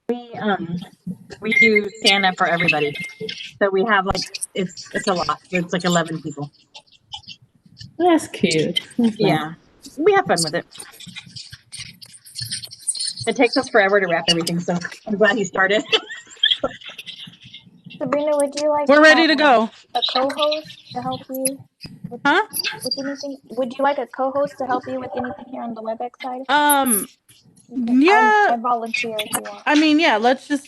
We do stand up for everybody. So we have like it's a lot. It's like 11 people. That's cute. That's yeah. We have fun with it. It takes us forever to wrap everything, so I'm glad he started. Sabrina, would you like We're ready to go. A co-host to help you with anything? Would you like a co-host to help you with anything here on the WebEx side? Yeah. I volunteer if you want. I mean, yeah,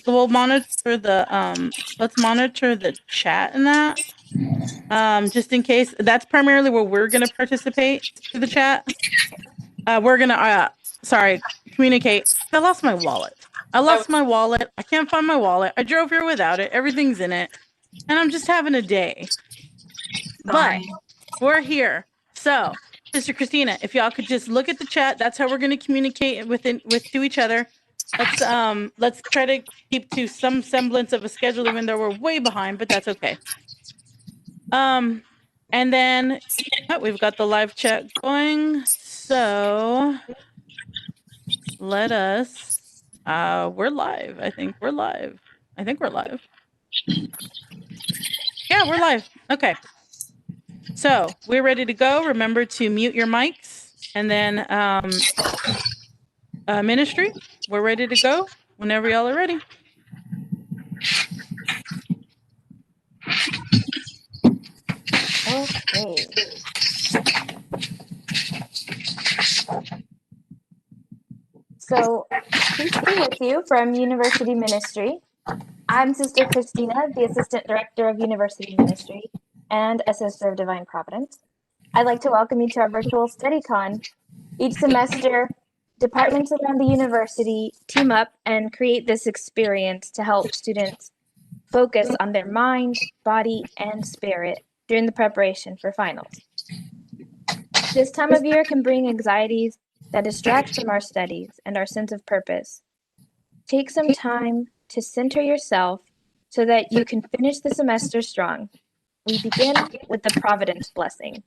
we'll monitor let's monitor the chat in that. Just in case. That's primarily where we're gonna participate through the chat. We're gonna communicate. I lost my wallet. I can't find my wallet. I drove here without it. Everything's in it. And I'm just having a day. But we're here. So, Sister Christina, if y'all could just look at the chat, that's how we're going to communicate to each other. Let's try to keep to some semblance of a schedule, even though we're way behind, but that's okay. And then we've got the live chat going. So let us. We're live. I think we're live. Yeah, we're live. Okay. So we're ready to go. Remember to mute your mics, and then ministry. We're ready to go whenever y'all are ready. Okay. So, peace be with you from University Ministry. I'm Sister Christina, the Assistant Director of University Ministry and a Sister of Divine Providence. I'd like to welcome you to our virtual StudyCon. Each semester, departments around the university team up and create this experience to help students focus on their mind, body, and spirit during the preparation for finals. This time of year can bring anxieties that distract from our studies and our sense of purpose. Take some time to center yourself so that you can finish the semester strong. We begin with the Providence Blessing.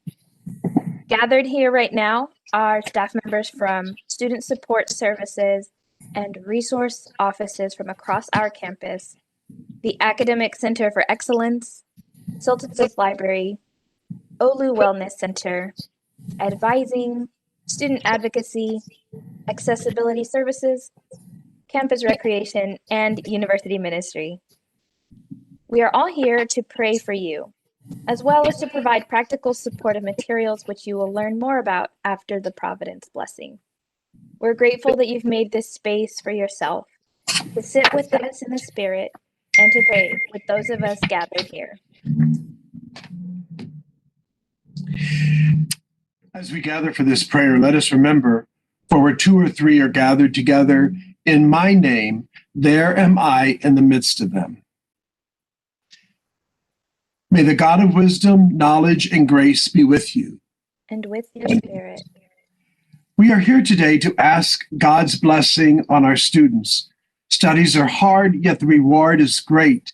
Gathered here right now are staff members from Student Support Services and resource offices from across our campus, the Academic Center for Excellence, Silton Library, Olu Wellness Center, Advising, Student Advocacy, Accessibility Services, Campus Recreation, and University Ministry. We are all here to pray for you, as well as to provide practical supportive materials which you will learn more about after the Providence Blessing. We're grateful that you've made this space for yourself, to sit with us in the Spirit, and to pray with those of us gathered here. As we gather for this prayer, let us remember, for where 2 or 3 are gathered together in my name, there am I in the midst of them. May the God of wisdom, knowledge, and grace be with you. And with your spirit. We are here today to ask God's blessing on our students. Studies are hard, yet the reward is great.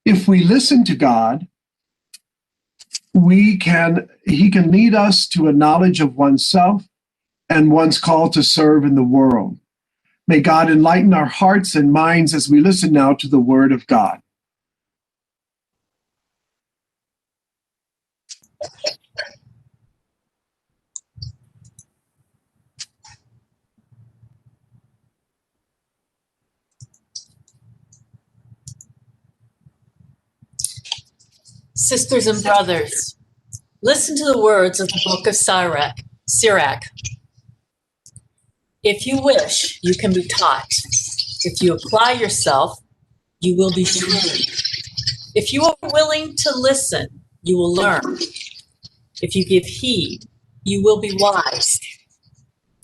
If we listen to God, He can lead us to a knowledge of oneself and one's call to serve in the world. May God enlighten our hearts and minds as we listen now to the word of God. Sisters and brothers, listen to the words of the book of Sirach. If you wish, you can be taught. If you apply yourself, you will be shrewd. If you are willing to listen, you will learn. If you give heed, you will be wise.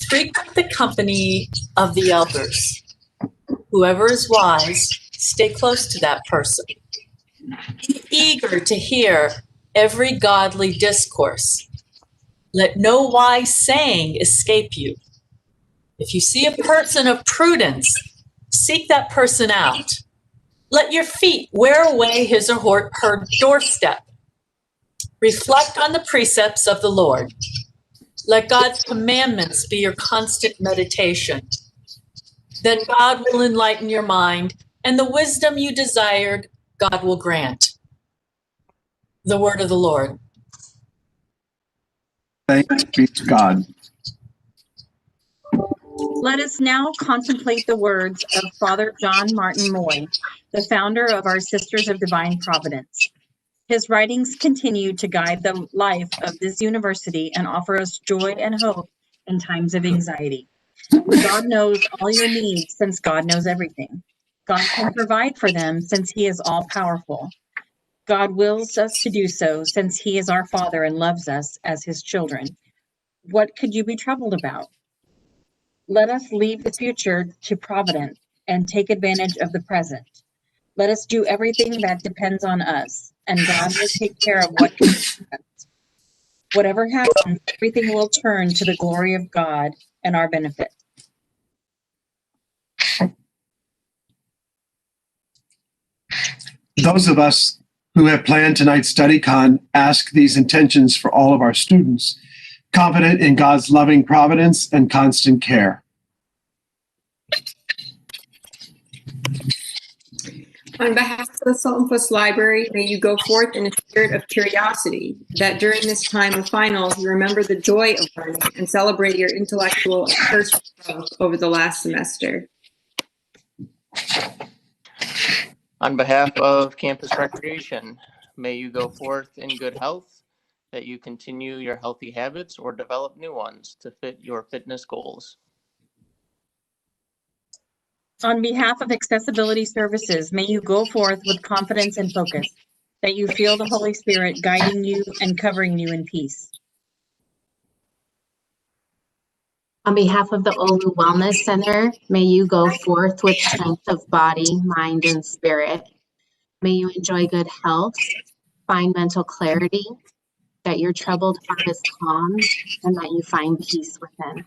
Frequent the company of the elders. Whoever is wise, stay close to that person. Be eager to hear every godly discourse. Let no wise saying escape you. If you see a person of prudence, seek that person out. Let your feet wear away his or her doorstep. Reflect on the precepts of the Lord. Let God's commandments be your constant meditation. Then God will enlighten your mind, and the wisdom you desired, God will grant. The word of the Lord. Thanks be to God. Let us now contemplate the words of Father John Martin Moy, the founder of our Sisters of Divine Providence. His writings continue to guide the life of this university and offer us joy and hope in times of anxiety. God knows all your needs since God knows everything. God can provide for them since He is all powerful. God wills us to do so since He is our Father and loves us as His children. What could you be troubled about? Let us leave the future to providence and take advantage of the present. Let us do everything that depends on us, and God will take care of what concerns us. Whatever happens, everything will turn to the glory of God and our benefit. Those of us who have planned tonight's StudyCon ask these intentions for all of our students, confident in God's loving providence and constant care. On behalf of the Sultan Fuss Library, may you go forth in a spirit of curiosity, that during this time of finals, you remember the joy of learning and celebrate your intellectual and personal growth over the last semester. On behalf of Campus Recreation, may you go forth in good health, that you continue your healthy habits or develop new ones to fit your fitness goals. On behalf of Accessibility Services, may you go forth with confidence and focus, that you feel the Holy Spirit guiding you and covering you in peace. On behalf of the Olu Wellness Center, may you go forth with strength of body, mind, and spirit. May you enjoy good health, find mental clarity, that your troubled heart is calm, and that you find peace within.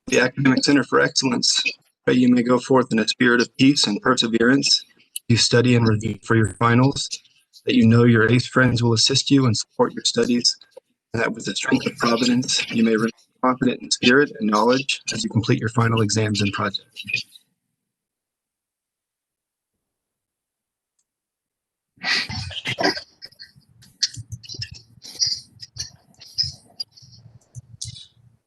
The Academic Center for Excellence, pray you may go forth in a spirit of peace and perseverance. You study and review for your finals, that you know your ACE friends will assist you and support your studies, and that with the strength of providence, you may remain confident in spirit and knowledge as you complete your final exams and projects.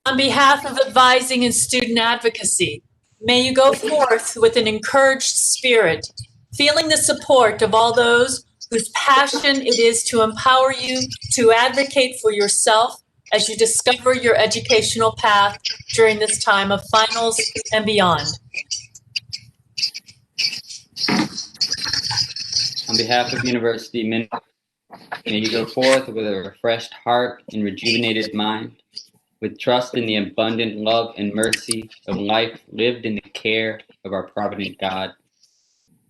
On behalf of advising and student advocacy, may you go forth with an encouraged spirit, feeling the support of all those whose passion it is to empower you to advocate for yourself as you discover your educational path during this time of finals and beyond. On behalf of University Ministry, may you go forth with a refreshed heart and rejuvenated mind, with trust in the abundant love and mercy of life lived in the care of our provident God,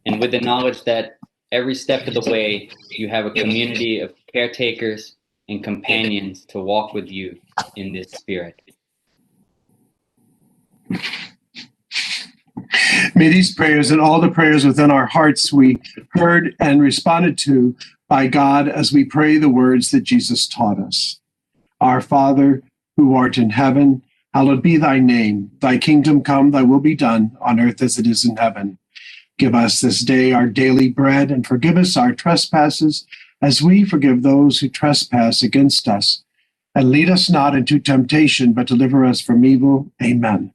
and with the knowledge that every step of the way you have a community of caretakers and companions to walk with you in this spirit. May these prayers and all the prayers within our hearts we heard and responded to by God as we pray the words that Jesus taught us. Our Father, who art in heaven, hallowed be thy name. Thy kingdom come, thy will be done on earth as it is in heaven. Give us this day our daily bread, and forgive us our trespasses as we forgive those who trespass against us. And lead us not into temptation, but deliver us from evil. Amen.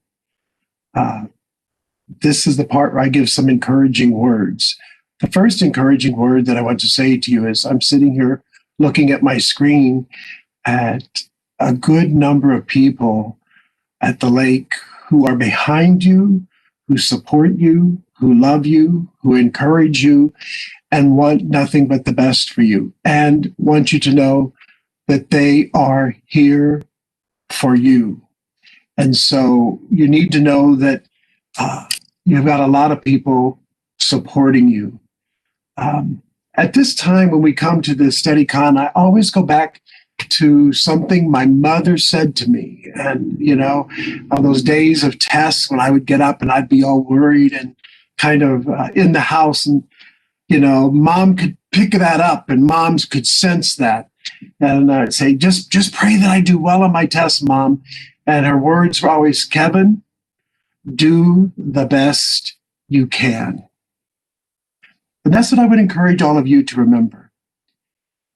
This is the part where I give some encouraging words. The first encouraging word that I want to say to you is I'm sitting here looking at my screen at a good number of people at the lake who are behind you, who support you, who love you, who encourage you, and want nothing but the best for you, and want you to know that they are here for you. And so you need to know that you've got a lot of people supporting you. At this time, when we come to the StudyCon, I always go back to something my mother said to me. And, you know, on those days of tests when I would get up and I'd be all worried and kind of in the house, and, you know, mom could pick that up and moms could sense that. And I'd say, just pray that I do well on my test, Mom. And her words were always, Kevin, do the best you can. And that's what I would encourage all of you to remember.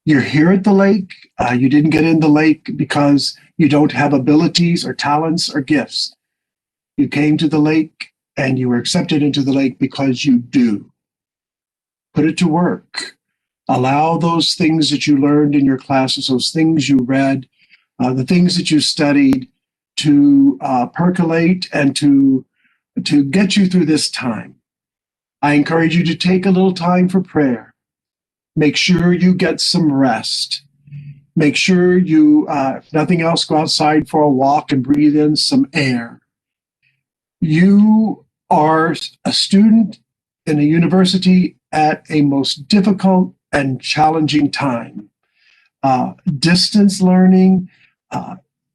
You're here at the lake. You didn't get in the lake because you don't have abilities or talents or gifts. You came to the lake and you were accepted into the lake because you do. Put it to work. Allow those things that you learned in your classes, those things you read, the things that you studied to percolate and to get you through this time. I encourage you to take a little time for prayer. Make sure you get some rest. Make sure you, if nothing else, go outside for a walk and breathe in some air. You are a student in a university at a most difficult and challenging time. Distance learning,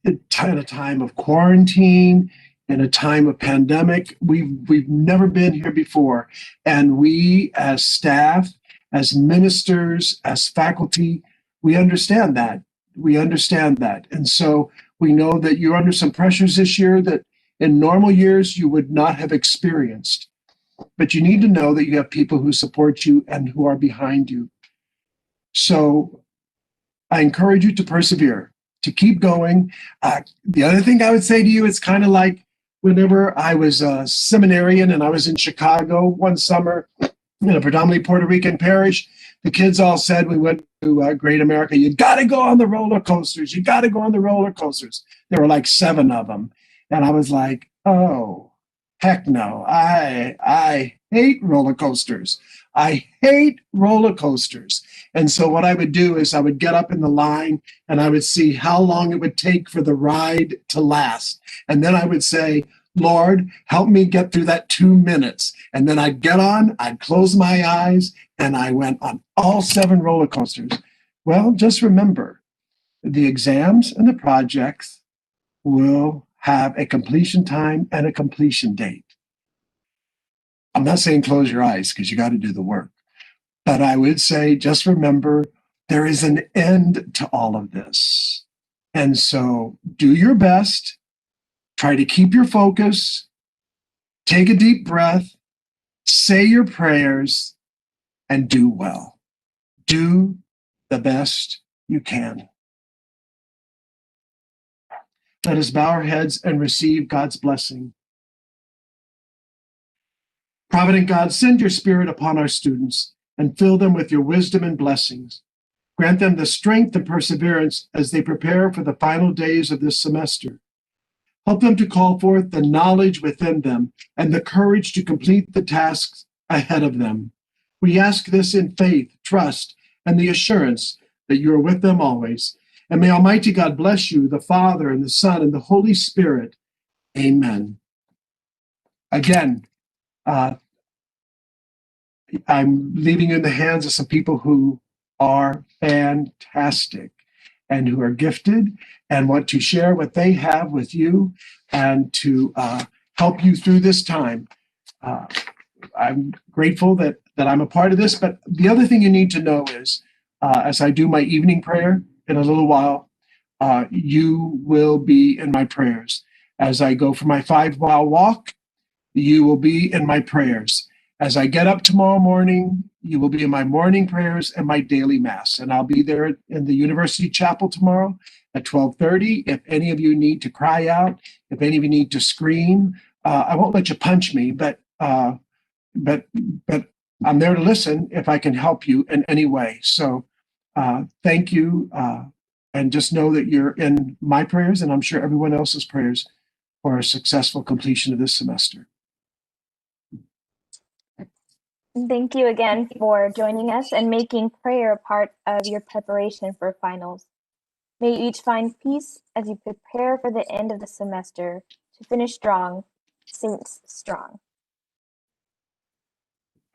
in a time of quarantine, in a time of pandemic. We've never been here before. And we as staff, as ministers, as faculty, we understand that. We understand that. And so we know that you're under some pressures this year that in normal years you would not have experienced. But you need to know that you have people who support you and who are behind you. So I encourage you to persevere, to keep going. The other thing I would say to you, it's kind of like whenever I was a seminarian and I was in Chicago one summer in a predominantly Puerto Rican parish, the kids all said, we went to Great America, you got to go on the roller coasters. You got to go on the roller coasters. There were like 7 of them. And I was like, oh, heck no. I hate roller coasters. I hate roller coasters. And so what I would do is I would get up in the line and I would see how long it would take for the ride to last. And then I would say, Lord, help me get through that 2 minutes. And then I'd get on, I'd close my eyes, and I went on all 7 roller coasters. Well, just remember, the exams and the projects will have a completion time and a completion date. I'm not saying close your eyes because you got to do the work. But I would say just remember there is an end to all of this. And so do your best. Try to keep your focus. Take a deep breath. Say your prayers and do well. Do the best you can. Let us bow our heads and receive God's blessing. Provident God, send your Spirit upon our students and fill them with your wisdom and blessings. Grant them the strength and perseverance as they prepare for the final days of this semester. Help them to call forth the knowledge within them and the courage to complete the tasks ahead of them. We ask this in faith, trust, and the assurance that you are with them always. And may Almighty God bless you, the Father, and the Son, and the Holy Spirit. Amen. Again, I'm leaving you in the hands of some people who are fantastic and who are gifted and want to share what they have with you and to help you through this time. I'm grateful that I'm a part of this, but the other thing you need to know is, as I do my evening prayer in a little while, you will be in my prayers. As I go for my 5-mile walk, you will be in my prayers. As I get up tomorrow morning, you will be in my morning prayers and my daily mass. And I'll be there in the University Chapel tomorrow at 12:30. If any of you need to cry out, if any of you need to scream, I won't let you punch me, but I'm there to listen if I can help you in any way. So thank you. And just know that you're in my prayers, and I'm sure everyone else's prayers for a successful completion of this semester. Thank you again for joining us and making prayer a part of your preparation for finals. May you each find peace as you prepare for the end of the semester to finish strong, saints strong.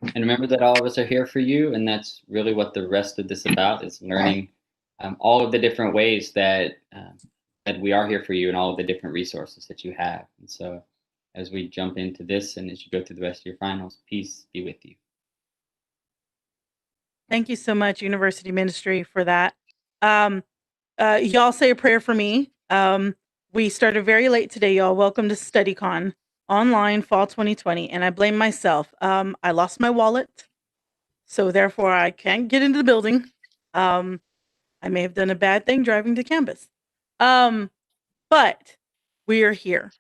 And remember that all of us are here for you, and that's really what the rest of this is about, is learning all of the different ways that that we are here for you and all of the different resources that you have. And so as we jump into this and as you go through the rest of your finals, peace be with you. Thank you so much, University Ministry, for that. Y'all say a prayer for me. We started very late today, y'all. Welcome to StudyCon Online Fall 2020, and I blame myself. I lost my wallet, so therefore I can't get into the building. I may have done a bad thing driving to campus. But we are here,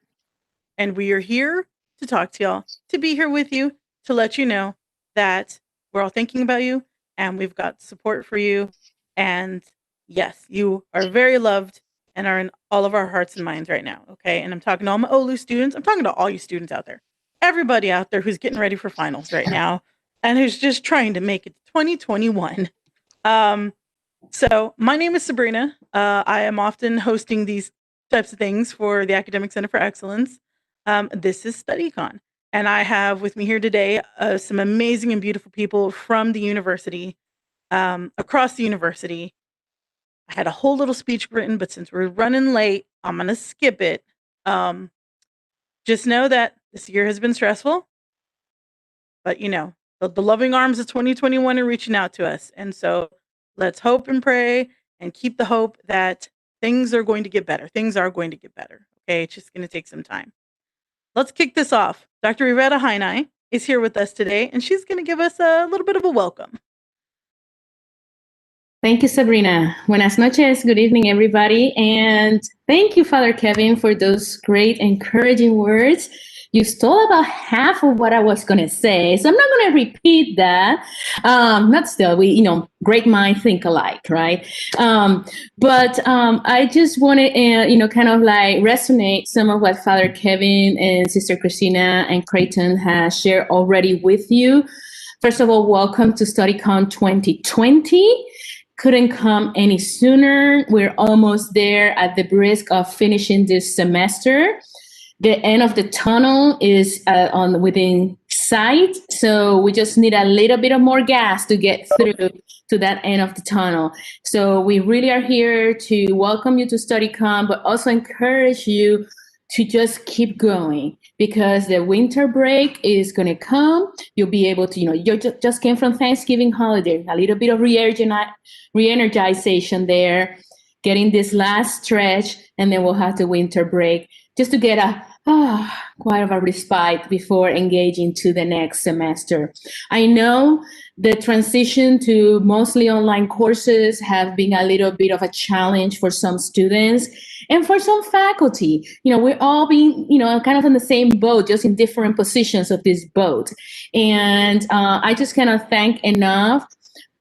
and we are here to talk to y'all, to be here with you, to let you know that we're all thinking about you, and we've got support for you. And yes, you are very loved and are in all of our hearts and minds right now, okay? And I'm talking to all my OLU students. I'm talking to all you students out there. Everybody out there who's getting ready for finals right now and who's just trying to make it to 2021. So my name is Sabrina. I am often hosting these types of things for the Academic Center for Excellence. This is StudyCon, and I have with me here today some amazing and beautiful people from the university, across the university. I had a whole little speech written, but since we're running late, I'm going to skip it. Just know that this year has been stressful, but you know, the loving arms of 2021 are reaching out to us. And so let's hope and pray and keep the hope that things are going to get better. Things are going to get better. Okay. It's just going to take some time. Let's kick this off. Dr. Iveta Hainai is here with us today, and she's going to give us a little bit of a welcome. Thank you, Sabrina. Buenas noches. Good evening, everybody. And thank you, Father Kevin, for those great, encouraging words. You stole about half of what I was going to say, so I'm not going to repeat that. Not still, great minds think alike, right? But I just want to, kind of like resonate some of what Father Kevin and Sister Christina and Creighton has shared already with you. First of all, welcome to StudyCon 2020. Couldn't come any sooner. We're almost there at the brisk of finishing this semester. The end of the tunnel is within sight, so we just need a little bit of more gas to get through to that end of the tunnel. So we really are here to welcome you to StudyCon, but also encourage you to just keep going, because the winter break is going to come. You'll be able to, you just came from Thanksgiving holiday, a little bit of re-energization there, getting this last stretch, and then we'll have the winter break just to get quite of a respite before engaging to the next semester. I know the transition to mostly online courses have been a little bit of a challenge for some students and for some faculty. We're all being, kind of in the same boat, just in different positions of this boat. And I just cannot thank enough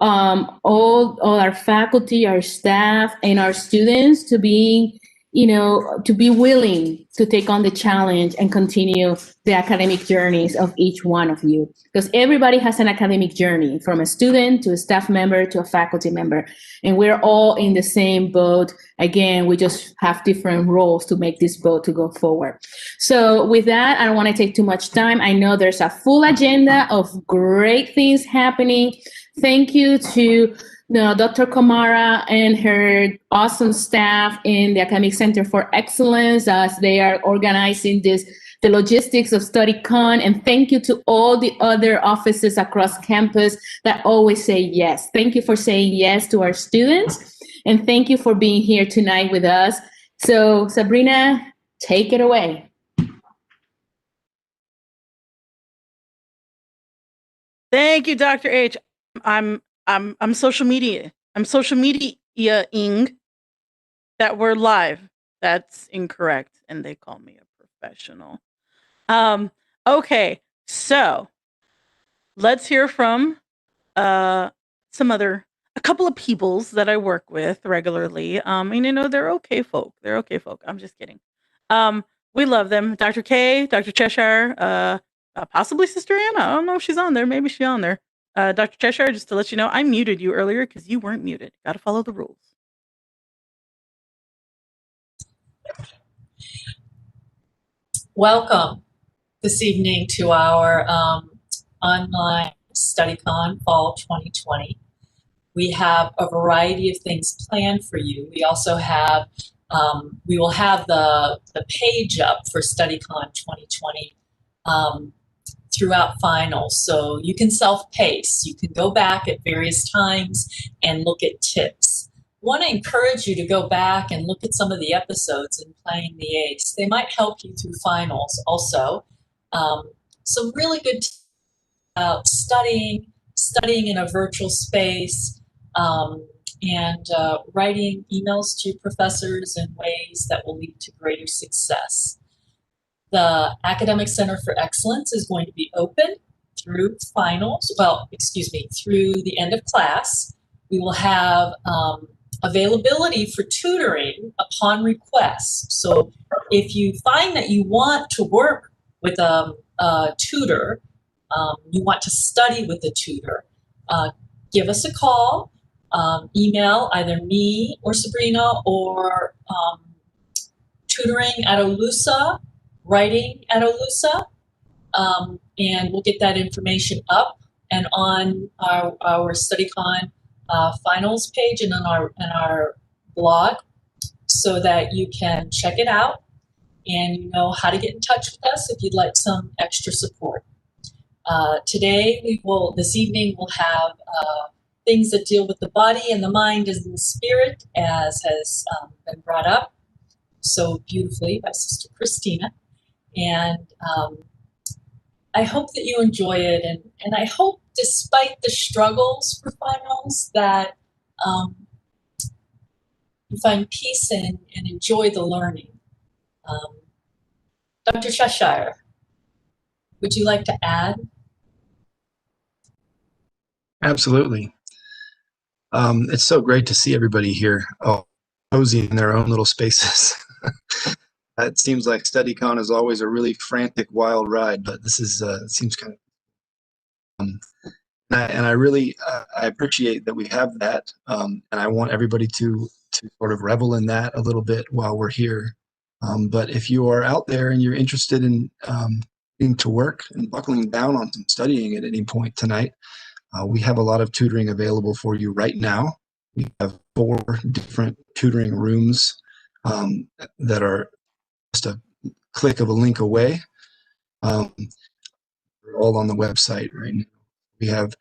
all our faculty, our staff, and our students to be willing to take on the challenge and continue the academic journeys of each one of you. Because everybody has an academic journey, from a student to a staff member to a faculty member. And we're all in the same boat. Again, we just have different roles to make this boat to go forward. So with that, I don't want to take too much time. I know there's a full agenda of great things happening. Thank you to Dr. Kamara and her awesome staff in the Academic Center for Excellence as they are organizing the logistics of StudyCon. And thank you to all the other offices across campus that always say yes. Thank you for saying yes to our students. And thank you for being here tonight with us. So Sabrina, take it away. Thank you, Dr. H. I'm social media. I'm social media-ing that we're live. That's incorrect, and they call me a professional. Okay, so let's hear from a couple of peoples that I work with regularly. And they're okay folk. They're okay folk. I'm just kidding. We love them. Dr. K, Dr. Cheshire, possibly Sister Anna. I don't know if she's on there. Maybe she's on there. Dr. Cheshire, just to let you know, I muted you earlier because you weren't muted. Got to follow the rules. Welcome this evening to our online StudyCon Fall 2020. We have a variety of things planned for you. We also have, we will have the page up for StudyCon 2020 throughout finals. So you can self-pace. You can go back at various times and look at tips. want to encourage you to go back and look at some of the episodes in Playing the Ace. They might help you through finals also. Some really good about studying in a virtual space, and writing emails to your professors in ways that will lead to greater success. The Academic Center for Excellence is going to be open through finals, through the end of class. We will have availability for tutoring upon request. So if you find that you want to work with a tutor, you want to study with a tutor, give us a call, email either me or Sabrina, or tutoring at OLUSA, writing at OLUSA, and we'll get that information up and on our StudyCon finals page and on our blog, so that you can check it out and you know how to get in touch with us if you'd like some extra support. This evening we'll have things that deal with the body and the mind and the spirit, as has been brought up so beautifully by Sister Christina. And I hope that you enjoy it, and I hope, despite the struggles for finals, that you find peace and enjoy the learning. Dr. Cheshire, would you like to add? Absolutely. It's so great to see everybody here, cozy in their own little spaces. It seems like StudyCon is always a really frantic, wild ride, but this is seems kind of. And I really I appreciate that we have that, and I want everybody to sort of revel in that a little bit while we're here. But if you are out there and you're interested in getting to work and buckling down on some studying at any point tonight, we have a lot of tutoring available for you right now. We have 4 different tutoring rooms that are just a click of a link away. They're all on the website right now. We have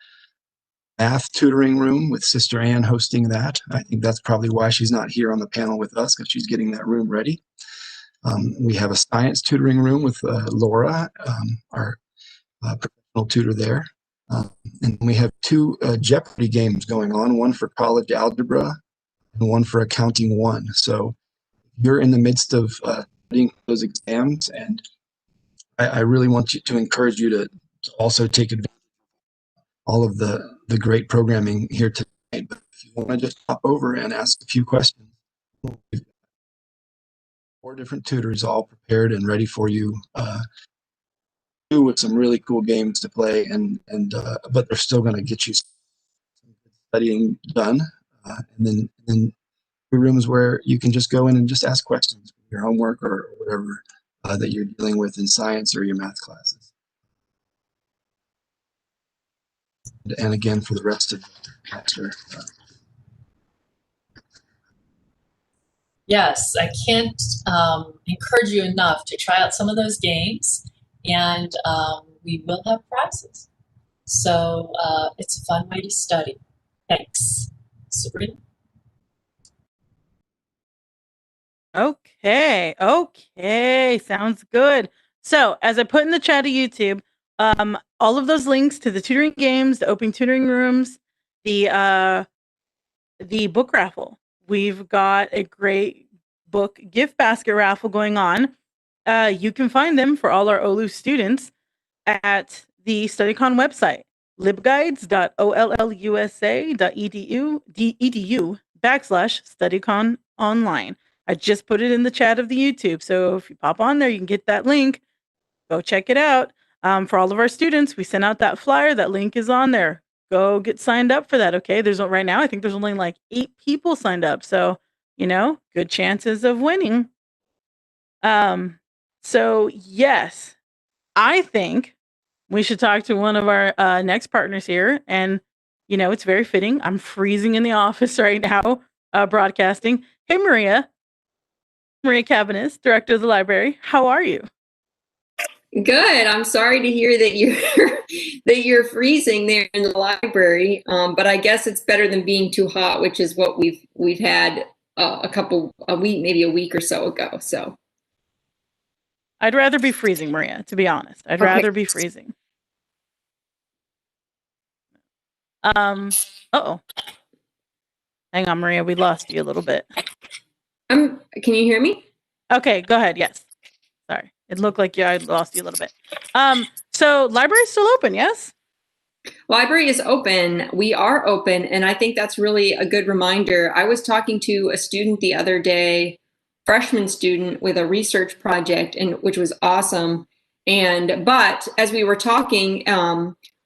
math tutoring room with Sister Ann hosting that. I think that's probably why she's not here on the panel with us, because she's getting that room ready. We have a science tutoring room with Laura, our professional tutor there. And we have 2 Jeopardy games going on, one for college algebra and one for accounting 1. So you're in the midst of studying those exams, and I really want to encourage you to also take advantage of all of the great programming here tonight. But if you want to just hop over and ask a few questions, we've got 4 different tutors all prepared and ready for you, with some really cool games to play, but they're still going to get you some studying done, and then rooms where you can just go in and just ask questions for your homework or whatever that you're dealing with in science or your math classes. And again, for the rest of the semester. Yes, I can't encourage you enough to try out some of those games, and we will have prizes. So it's a fun way to study. Thanks. Sabrina? Okay, sounds good. So, as I put in the chat of YouTube, all of those links to the tutoring games, the open tutoring rooms, the book raffle. We've got a great book gift basket raffle going on. You can find them for all our OLU students at the StudyCon website, libguides.ollusa.edu/StudyCon Online. I just put it in the chat of the YouTube. So if you pop on there, you can get that link. Go check it out. For all of our students, we sent out that flyer. That link is on there. Go get signed up for that. Okay. Right now, I think there's only like 8 people signed up. So, good chances of winning. So yes, I think we should talk to one of our next partners here. And, it's very fitting. I'm freezing in the office right now, broadcasting. Hey, Maria Cabanis, Director of the Library. How are you? Good. I'm sorry to hear that you're freezing there in the library. But I guess it's better than being too hot, which is what we've had a week, maybe a week or so ago. So I'd rather be freezing, Maria, to be honest. I'd Okay. rather be freezing. Uh-oh. Hang on, Maria, we lost you a little bit. Can you hear me? Okay, go ahead. Yes. Sorry. It looked like I lost you a little bit. So library's still open, yes? Library is open. We are open, and I think that's really a good reminder. I was talking to a student the other day, freshman student with a research project, and which was awesome. But as we were talking,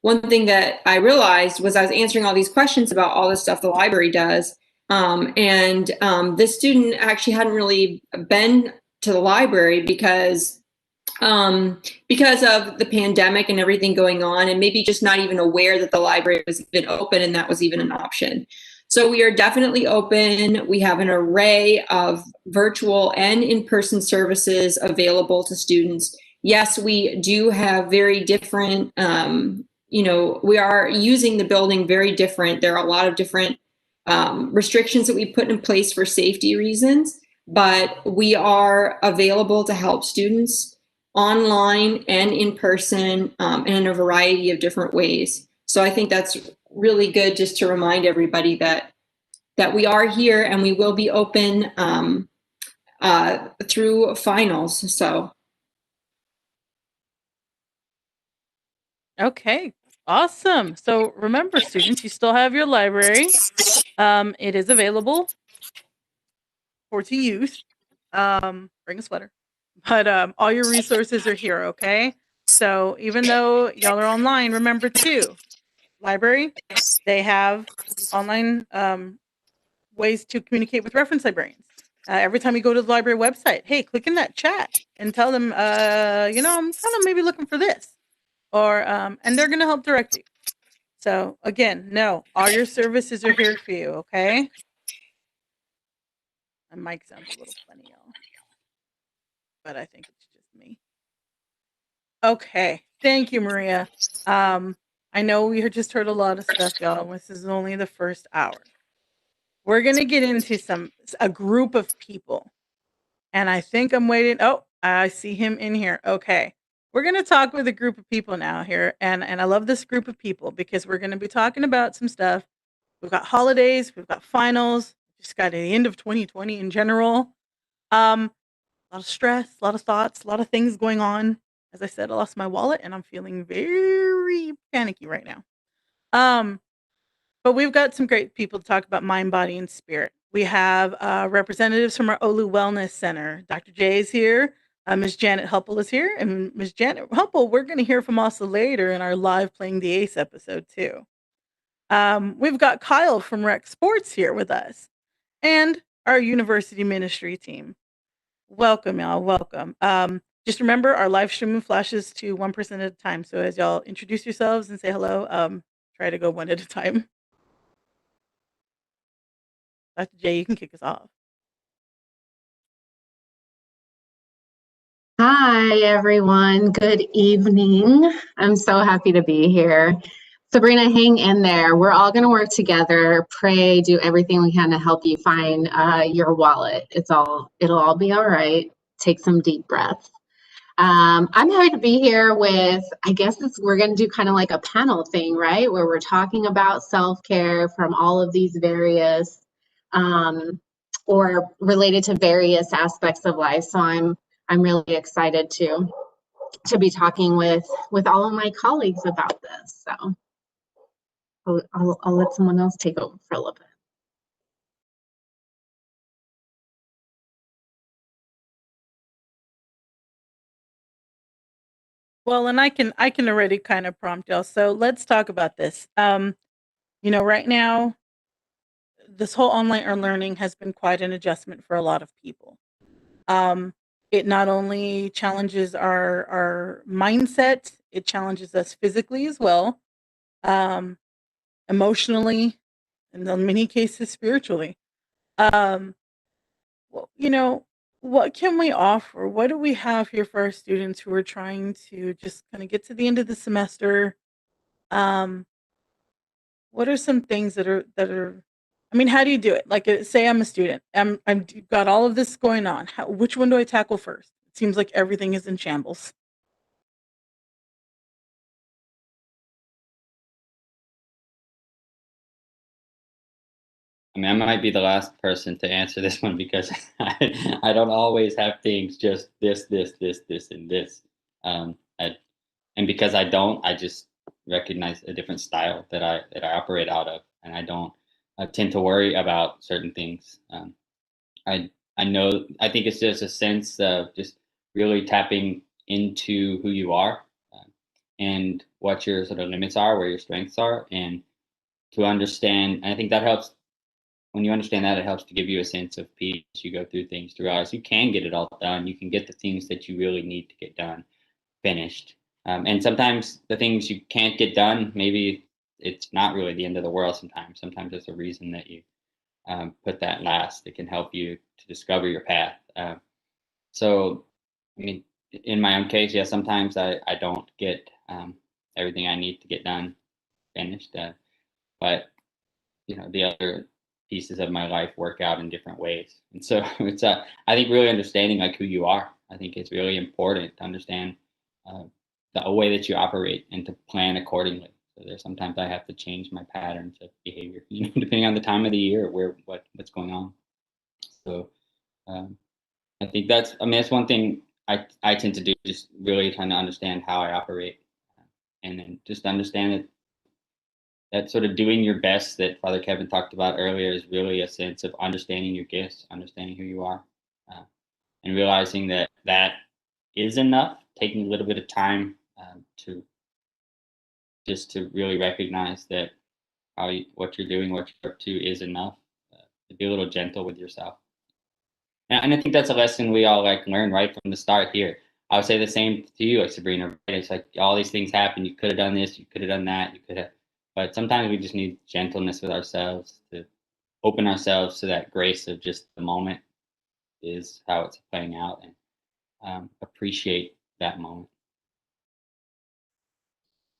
one thing that I realized was I was answering all these questions about all the stuff the library does, this student actually hadn't really been to the library because of the pandemic and everything going on, and maybe just not even aware that the library was even open and that was even an option. So we are definitely open. We have an array of virtual and in-person services available to students. Yes, we do have very different, we are using the building very different. There are a lot of different restrictions that we put in place for safety reasons, but we are available to help students online and in person, and in a variety of different ways. So I think that's really good just to remind everybody that we are here and we will be open through finals. So. Okay, awesome. So remember, students, you still have your library. It is available to use. Bring a sweater. But all your resources are here, okay? So even though y'all are online, remember too, library, they have online ways to communicate with reference librarians. Every time you go to the library website, hey, click in that chat and tell them, I'm kind of maybe looking for this. Or and they're gonna help direct you. So again, no, all your services are here for you, okay? My mic sounds a little funny, y'all. But I think it's just me. Okay. Thank you, Maria. I know we just heard a lot of stuff, y'all. This is only the first hour. We're gonna get into a group of people. And I think I'm waiting. Oh, I see him in here. Okay. We're gonna talk with a group of people now here. And I love this group of people because we're gonna be talking about some stuff. We've got holidays, we've got finals, just got the end of 2020 in general. A lot of stress, a lot of thoughts, a lot of things going on. As I said, I lost my wallet and I'm feeling very panicky right now. But we've got some great people to talk about mind, body, and spirit. We have representatives from our Olu Wellness Center. Dr. J is here. Ms. Janet Huppel is here. And Ms. Janet Huppel, we're going to hear from also later in our live Playing the Ace episode too. We've got Kyle from Rec Sports here with us and our university ministry team. Welcome, y'all. Welcome. Just remember, our live streaming flashes to one person at a time. So as y'all introduce yourselves and say hello, try to go one at a time. Dr. J, you can kick us off. Hi, everyone. Good evening. I'm so happy to be here. Sabrina, hang in there. We're all going to work together, pray, do everything we can to help you find your wallet. It'll all be all right. Take some deep breaths. I'm happy to be here with, I guess we're going to do kind of like a panel thing, right? Where we're talking about self-care from all of these various, or related to various aspects of life. So I'm really excited to be talking with all of my colleagues about this. So I'll let someone else take over for a little bit. Well, and I can already kind of prompt y'all. So let's talk about this. Right now, this whole online learning has been quite an adjustment for a lot of people. It not only challenges our mindset, it challenges us physically as well, emotionally, and in many cases spiritually. Well, what can we offer? What do we have here for our students who are trying to just kind of get to the end of the semester? What are some things that are I mean, how do you do it? Like, say I'm a student, I'm got all of this going on. Which one do I tackle first? It seems like everything is in shambles. I mean, I might be the last person to answer this one because I don't always have things just this, and this. And because I don't, I just recognize a different style that I operate out of, and I don't tend to worry about certain things. I know, I think it's just a sense of just really tapping into who you are, and what your sort of limits are, where your strengths are, and to understand. And I think that helps. When you understand that, it helps to give you a sense of peace. You go through things to realize you can get it all done. You can get the things that you really need to get done finished. And sometimes the things you can't get done, maybe it's not really the end of the world. Sometimes it's a reason that you put that last. It can help you to discover your path. So, I mean, in my own case, yeah, sometimes I don't get everything I need to get done finished, but you know, the other pieces of my life work out in different ways. And so it's I think really understanding like who you are. I think it's really important to understand the way that you operate and to plan accordingly. So there's sometimes I have to change my patterns of behavior, you know, depending on the time of the year, what's going on. So I think that's one thing I tend to do, just really trying to understand how I operate, and then just understand that sort of doing your best that Father Kevin talked about earlier is really a sense of understanding your gifts, understanding who you are, and realizing that that is enough. Taking a little bit of time to really recognize that what you're doing, what you're up to, is enough. To be a little gentle with yourself, and I think that's a lesson we all like learn right from the start here. I would say the same to you, like Sabrina. Right? It's like all these things happen. You could have done this. You could have done that. You could have. But sometimes we just need gentleness with ourselves, to open ourselves to that grace of just the moment is how it's playing out, and appreciate that moment.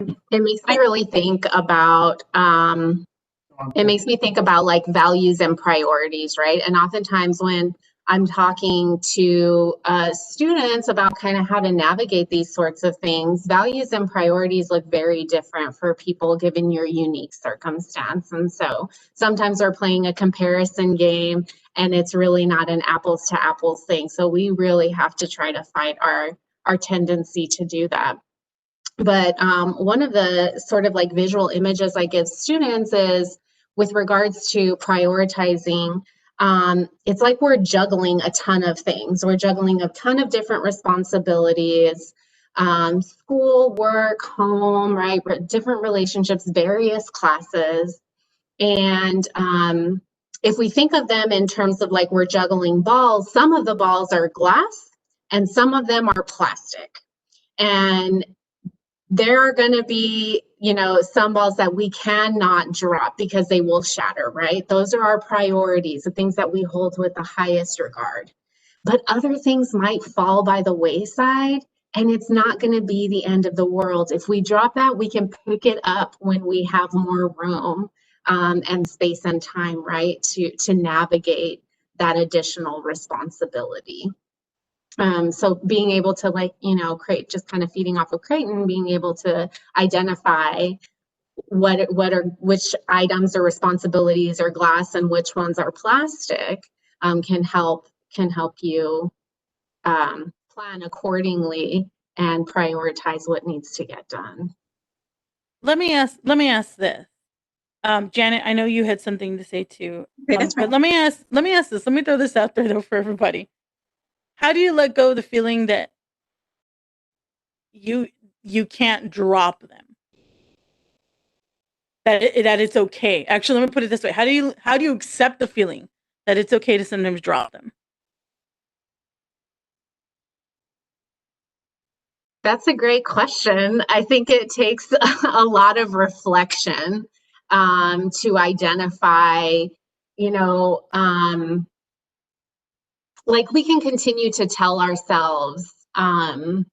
It makes me really think about like values and priorities, right? And oftentimes when I'm talking to students about kind of how to navigate these sorts of things, values and priorities look very different for people given your unique circumstance. And so sometimes we're playing a comparison game and it's really not an apples to apples thing. So we really have to try to fight our tendency to do that. But one of the sort of like visual images I give students is with regards to prioritizing, it's like we're juggling a ton of things. We're juggling a ton of different responsibilities, school, work, home, right? Different relationships, various classes. And if we think of them in terms of like we're juggling balls, some of the balls are glass and some of them are plastic. And there are going to be, you know, some balls that we cannot drop because they will shatter, right? Those are our priorities, the things that we hold with the highest regard. But other things might fall by the wayside, and it's not going to be the end of the world. If we drop that, we can pick it up when we have more room and space and time, right, to navigate that additional responsibility. So being able to, like, you know, create, just kind of feeding off of Creighton, being able to identify which items or responsibilities are glass and which ones are plastic can help you plan accordingly and prioritize what needs to get done. Let me ask this. Janet, I know you had something to say too. That's but let me ask this. Let me throw this out there though for everybody. How do you let go of the feeling that you can't drop them? That it's okay. Actually, let me put it this way. How do you accept the feeling that it's okay to sometimes drop them? That's a great question. I think it takes a lot of reflection to identify, you know, like we can continue to tell ourselves, oh,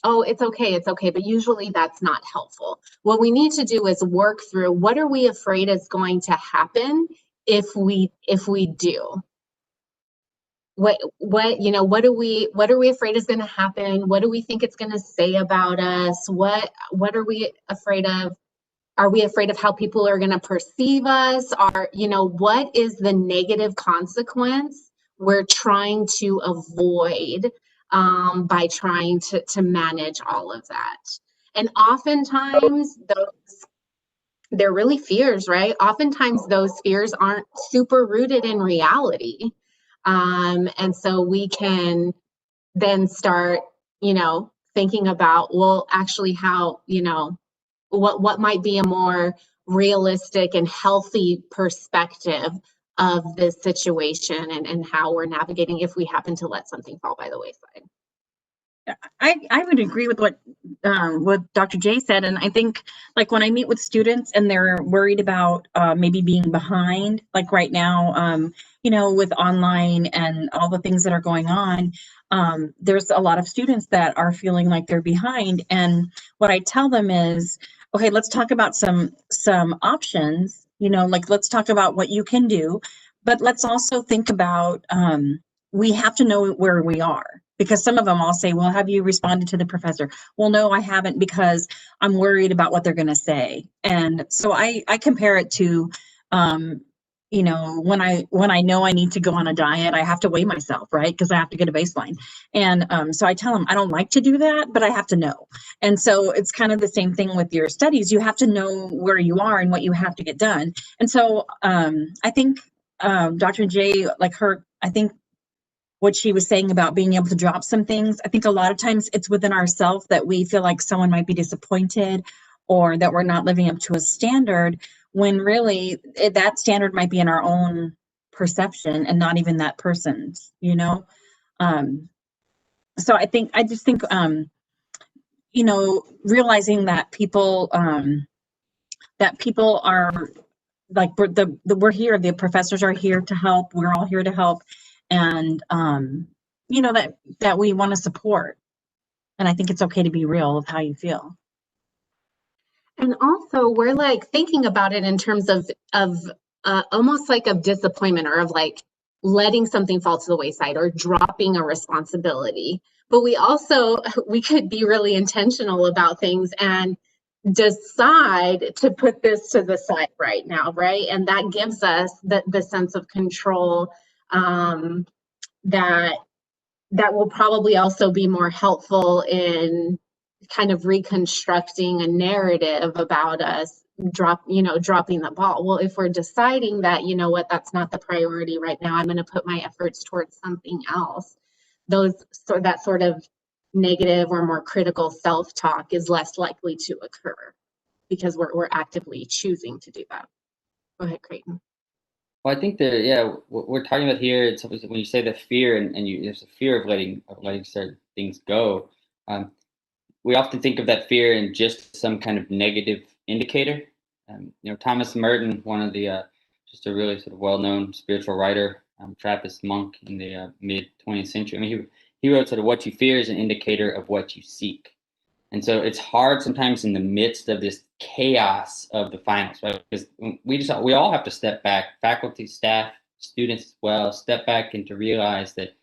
it's okay, but usually that's not helpful. What we need to do is work through, what are we afraid is going to happen if we do? What are we afraid is going to happen? What do we think it's going to say about us? What are we afraid of? Are we afraid of how people are going to perceive us? What is the negative consequence we're trying to avoid by trying to manage all of that? And oftentimes they're really fears, right? Oftentimes those fears aren't super rooted in reality. And so we can then start, thinking about, well, actually how, what might be a more realistic and healthy perspective of this situation and how we're navigating if we happen to let something fall by the wayside. I would agree with what Dr. J said, and I think like when I meet with students and they're worried about maybe being behind, like right now, with online and all the things that are going on, there's a lot of students that are feeling like they're behind. And what I tell them is, okay, let's talk about some options. Like let's talk about what you can do, but let's also think about we have to know where we are. Because some of them I'll say, well, have you responded to the professor? Well, no, I haven't because I'm worried about what they're going to say. And so I compare it to, when I know I need to go on a diet, I have to weigh myself, right? Because I have to get a baseline. And so I tell them I don't like to do that, but I have to know. And so it's kind of the same thing with your studies. You have to know where you are and what you have to get done. And so I think Dr. J, I think what she was saying about being able to drop some things. I think a lot of times it's within ourselves that we feel like someone might be disappointed or that we're not living up to a standard when really that standard might be in our own perception and not even that person's, So I just think, realizing that people are like, we're here, the professors are here to help. We're all here to help. And, that we want to support. And I think it's okay to be real of how you feel. And also we're like thinking about it in terms of almost like of disappointment or of like letting something fall to the wayside or dropping a responsibility. But we could be really intentional about things and decide to put this to the side right now, right? And that gives us the sense of control that will probably also be more helpful in kind of reconstructing a narrative about us dropping the ball. Well, if we're deciding that, that's not the priority right now, I'm going to put my efforts towards something else. That sort of negative or more critical self-talk is less likely to occur because we're actively choosing to do that. Go ahead, Creighton. Well, I think what we're talking about here, it's when you say the fear and there's a fear of letting certain things go. We often think of that fear in just some kind of negative indicator. Thomas Merton, one of the just a really sort of well-known spiritual writer, Trappist monk in the mid 20th century. I mean, he wrote sort of what you fear is an indicator of what you seek. And so it's hard sometimes in the midst of this chaos of the finals, right? Because we all have to step back, faculty, staff, students as well, step back and to realize that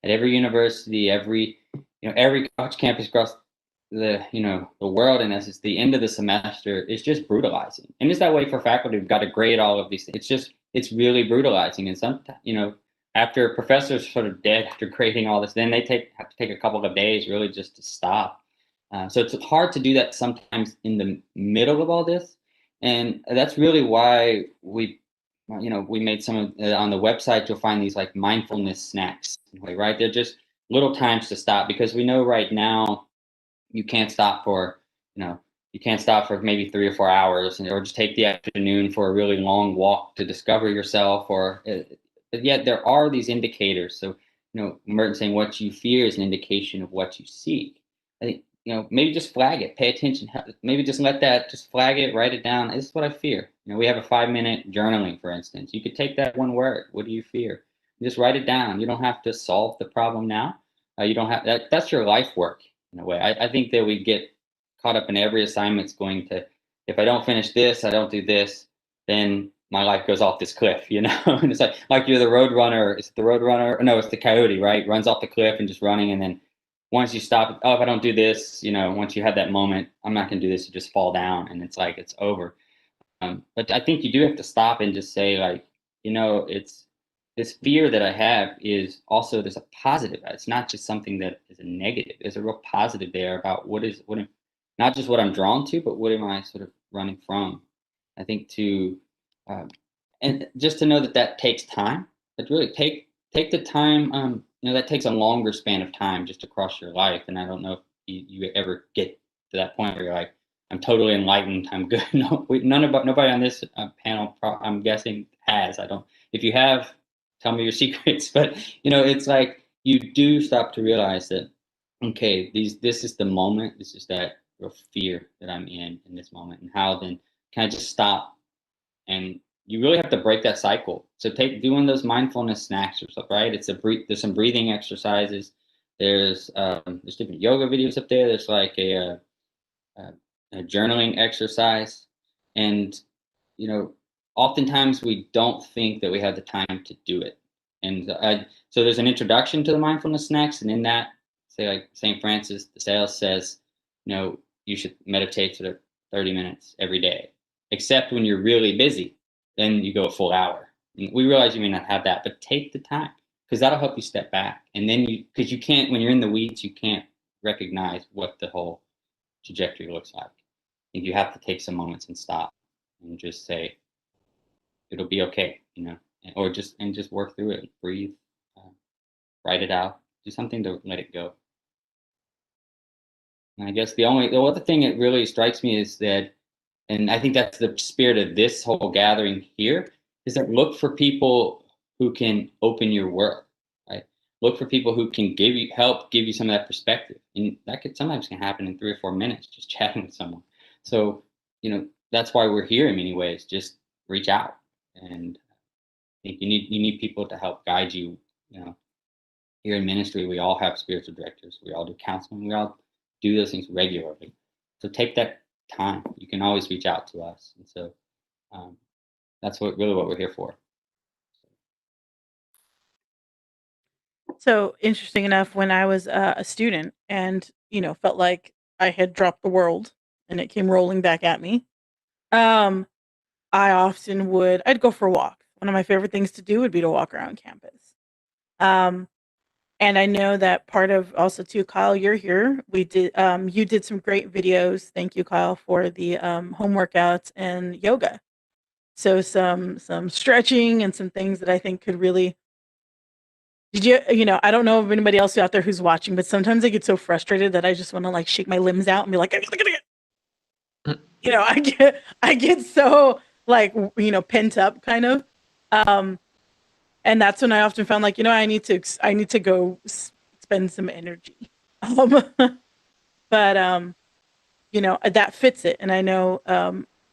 at every university, every college campus across the world, in essence, the end of the semester is just brutalizing. And it's that way for faculty. We've got to grade all of these things. It's really brutalizing. And sometimes, after professors sort of dead after grading all this, then they have to take a couple of days really just to stop. So it's hard to do that sometimes in the middle of all this. And that's really why we made some of on the website, you'll find these like mindfulness snacks, right? They're just little times to stop because we know right now you can't stop for maybe 3 or 4 hours or just take the afternoon for a really long walk to discover yourself but yet there are these indicators. So, Merton saying what you fear is an indication of what you seek. I think, maybe just flag it, pay attention, maybe just just flag it, write it down. This is what I fear. We have a 5-minute journaling, for instance. You could take that one word. What do you fear? Just write it down. You don't have to solve the problem now. You don't have that. That's your life work in a way. I think that we get caught up in every assignment's going to, if I don't finish this, I don't do this, then my life goes off this cliff, you know? And it's like you're the road runner. It's the road runner. No, it's the coyote, right? Runs off the cliff and just running. And then once you stop, oh, if I don't do this, you know, once you have that moment, I'm not going to do this, you just fall down and it's like, it's over. But I think you do have to stop and just say, like, you know, it's this fear that I have is also, there's a positive. It's not just something that is a negative. There's a real positive there about not just what I'm drawn to, but what am I sort of running from? I think and just to know that takes time. But really take the time. You know, that takes a longer span of time just across your life. And I don't know if you ever get to that point where you're like, I'm totally enlightened. I'm good. No, nobody on this panel, I'm guessing, has. I don't. If you have, tell me your secrets. But you know, it's like you do stop to realize that, okay, this is the moment. This is that real fear that I'm in this moment, and how then can I just stop? And you really have to break that cycle. So doing those mindfulness snacks or stuff, right? There's some breathing exercises. There's different yoga videos up there. There's like a journaling exercise. And, you know, oftentimes we don't think that we have the time to do it. And so there's an introduction to the mindfulness snacks. And in that, say like St. Francis de Sales says, you know, you should meditate for 30 minutes every day, except when you're really busy, then you go a full hour. And we realize you may not have that, but take the time, because that'll help you step back. And then because you can't, when you're in the weeds, you can't recognize what the whole trajectory looks like. I think you have to take some moments and stop and just say, it'll be okay, you know, or just work through it, breathe, write it out, do something to let it go. And I guess the other thing that really strikes me is that, and I think that's the spirit of this whole gathering here, is that look for people who can open your world, right? Look for people who can help give you some of that perspective. And that sometimes can happen in 3 or 4 minutes, just chatting with someone. So, you know, that's why we're here in many ways. Just reach out. And I think you need people to help guide you. You know, here in ministry, we all have spiritual directors. We all do counseling. We all do those things regularly. So take that time. You can always reach out to us. And so that's really what we're here for. So interesting enough, when I was a student and, you know, felt like I had dropped the world and it came rolling back at me, I often I'd go for a walk. One of my favorite things to do would be to walk around campus. And I know that part of also too, Kyle, you're here. You did some great videos. Thank you, Kyle, for the home workouts and yoga. So some stretching and some things that I think could really. You know, I don't know if anybody else out there who's watching, but sometimes I get so frustrated that I just want to like shake my limbs out and be like, you know, I get so like, you know, pent up kind of. And that's when I often found like, you know, I need to go spend some energy. But you know, that fits it. And I know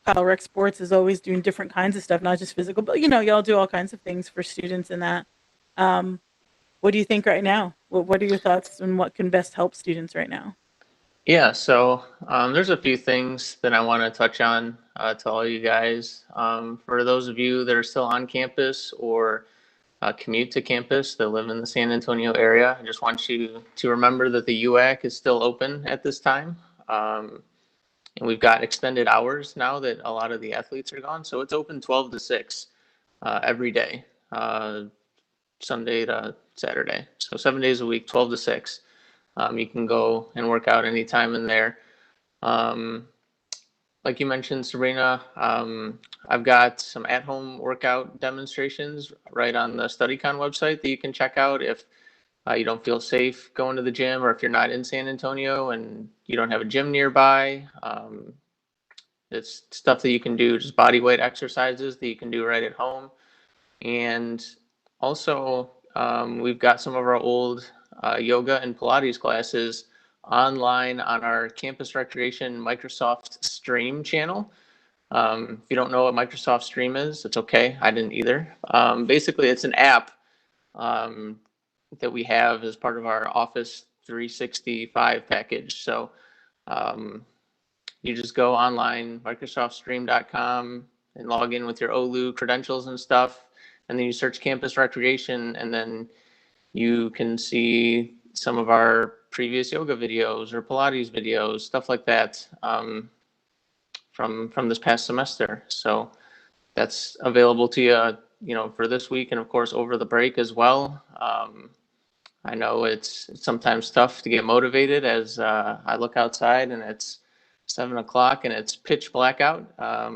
Kyle Rec Sports is always doing different kinds of stuff, not just physical, but you know, y'all do all kinds of things for students in that. What do you think right now? What are your thoughts on what can best help students right now? Yeah, so there's a few things that I want to touch on to all you guys. For those of you that are still on campus or commute to campus that live in the San Antonio area, I just want you to remember that the UAC is still open at this time. And we've got extended hours now that a lot of the athletes are gone. So it's open 12 to 6 every day, Sunday to Saturday. So 7 days a week, 12 to 6. You can go and work out anytime in there. Like you mentioned, Sabrina, I've got some at-home workout demonstrations right on the StudyCon website that you can check out if you don't feel safe going to the gym, or if you're not in San Antonio and you don't have a gym nearby. It's stuff that you can do, just body weight exercises that you can do right at home. And also, we've got some of our old yoga and Pilates classes online on our Campus Recreation Microsoft Stream channel. If you don't know what Microsoft Stream is, it's okay. I didn't either. Basically, it's an app that we have as part of our Office 365 package. So you just go online, microsoftstream.com, and log in with your OLU credentials and stuff. And then you search campus recreation, and then you can see some of our previous yoga videos or Pilates videos, stuff like that, from this past semester. So that's available to you, for this week, and of course over the break as well. I know it's sometimes tough to get motivated as I look outside and it's 7 o'clock and it's pitch black out. A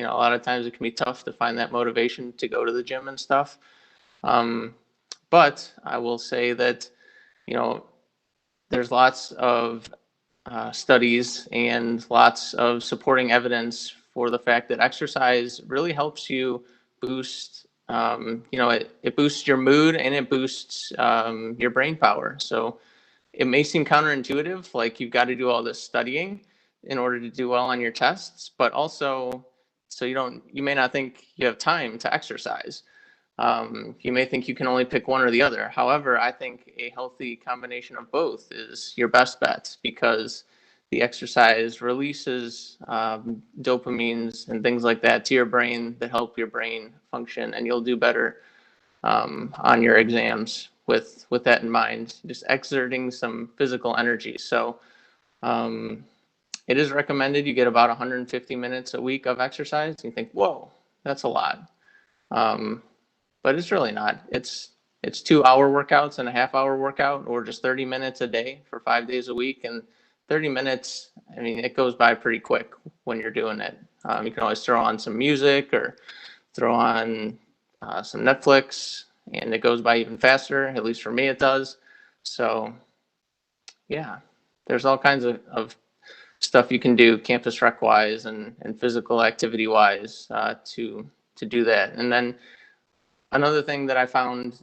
lot of times it can be tough to find that motivation to go to the gym and stuff. But I will say that, there's lots of studies and lots of supporting evidence for the fact that exercise really helps you boost, it boosts your mood and it boosts your brain power. So it may seem counterintuitive, like you've got to do all this studying in order to do well on your tests, but also so you may not think you have time to exercise. You may think you can only pick one or the other. However, I think a healthy combination of both is your best bet, because the exercise releases dopamines and things like that to your brain that help your brain function, and you'll do better on your exams with that in mind, just exerting some physical energy. So it is recommended you get about 150 minutes a week of exercise. You think, whoa, that's a lot. But it's really not. It's 2-hour workouts and a half-hour workout, or just 30 minutes a day for 5 days a week. And 30 minutes, it goes by pretty quick when you're doing it. You can always throw on some music or throw on some Netflix, and it goes by even faster. At least for me, it does. So, yeah, there's all kinds of stuff you can do campus rec wise and physical activity wise to do that. And then another thing that I found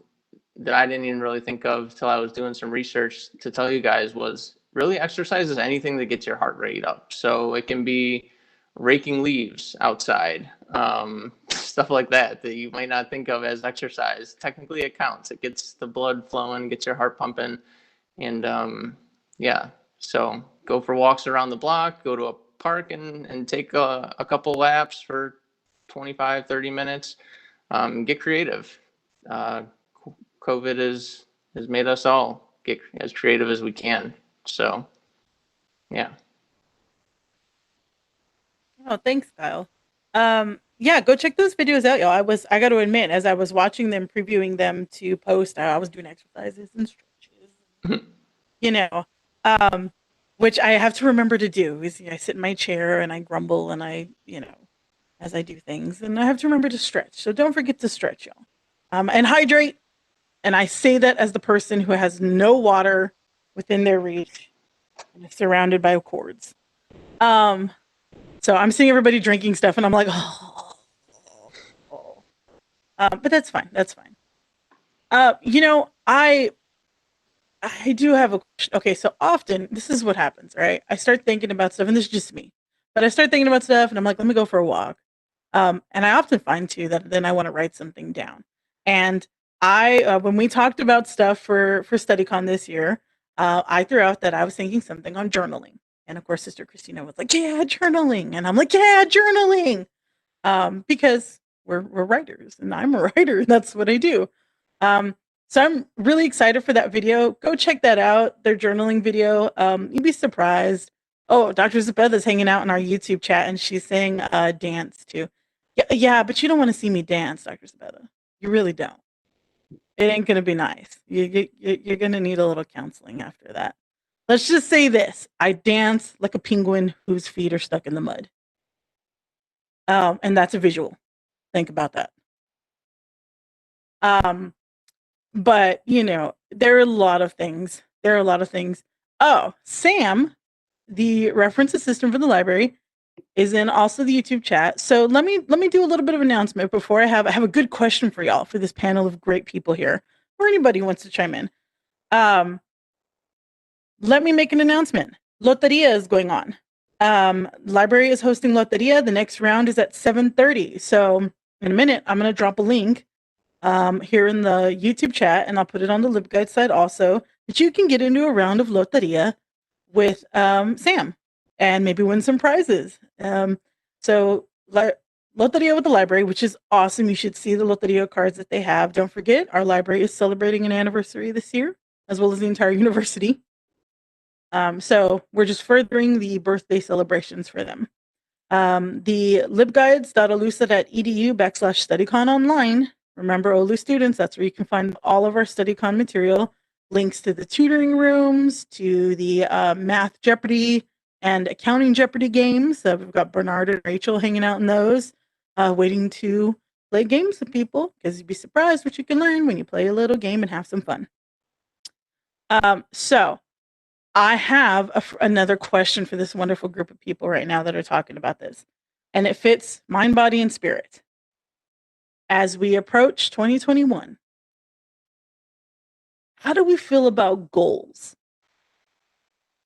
that I didn't even really think of till I was doing some research to tell you guys was really exercise is anything that gets your heart rate up. So it can be raking leaves outside, stuff like that you might not think of as exercise. Technically it counts. It gets the blood flowing, gets your heart pumping. And yeah, so go for walks around the block, go to a park and take a couple laps for 25, 30 minutes. Get creative. COVID has made us all get as creative as we can. So, yeah. Oh, thanks, Kyle. Yeah, go check those videos out, y'all. I got to admit, as I was watching them, previewing them to post, I was doing exercises and stretches, which I have to remember to do. Is I sit in my chair and I grumble and I, as I do things, and I have to remember to stretch. So don't forget to stretch, y'all. And hydrate. And I say that as the person who has no water within their reach and is surrounded by cords. So I'm seeing everybody drinking stuff and I'm like, but that's fine. That's fine. I do have a question. Okay, so often this is what happens, right? I start thinking about stuff, and this is just me, but I start thinking about stuff and I'm like, let me go for a walk. And I often find too that then I want to write something down. And when we talked about stuff for StudyCon this year, I threw out that I was thinking something on journaling. And of course, Sister Christina was like, yeah, journaling. And I'm like, yeah, journaling. Because we're writers and I'm a writer. And that's what I do. So I'm really excited for that video. Go check that out. Their journaling video. You'd be surprised. Oh, Dr. Zabetha's hanging out in our YouTube chat and she's saying dance too. Yeah, but you don't want to see me dance, Dr. Zabetha. You really don't. It ain't going to be nice. You're going to need a little counseling after that. Let's just say this. I dance like a penguin whose feet are stuck in the mud. And that's a visual. Think about that. But, there are a lot of things. Oh, Sam, the reference assistant for the library, is in also the YouTube chat. So let me do a little bit of announcement before I have a good question for y'all for this panel of great people here, or anybody who wants to chime in. Let me make an announcement. Loteria is going on. Library is hosting Loteria. The next round is at 7:30. So in a minute, I'm going to drop a link here in the YouTube chat, and I'll put it on the LibGuide side also, that you can get into a round of Loteria with Sam and maybe win some prizes. So Loteria with the library, which is awesome. You should see the Loteria cards that they have. Don't forget, our library is celebrating an anniversary this year, as well as the entire university. So we're just furthering the birthday celebrations for them. The libguides.olusa.edu/StudyCon Online. Remember, OLU students, that's where you can find all of our StudyCon material, links to the tutoring rooms, to the Math Jeopardy and Accounting Jeopardy games. We've got Bernard and Rachel hanging out in those, waiting to play games with people, because you'd be surprised what you can learn when you play a little game and have some fun. So I have another question for this wonderful group of people right now that are talking about this, and it fits mind, body, and spirit. As we approach 2021, how do we feel about goals?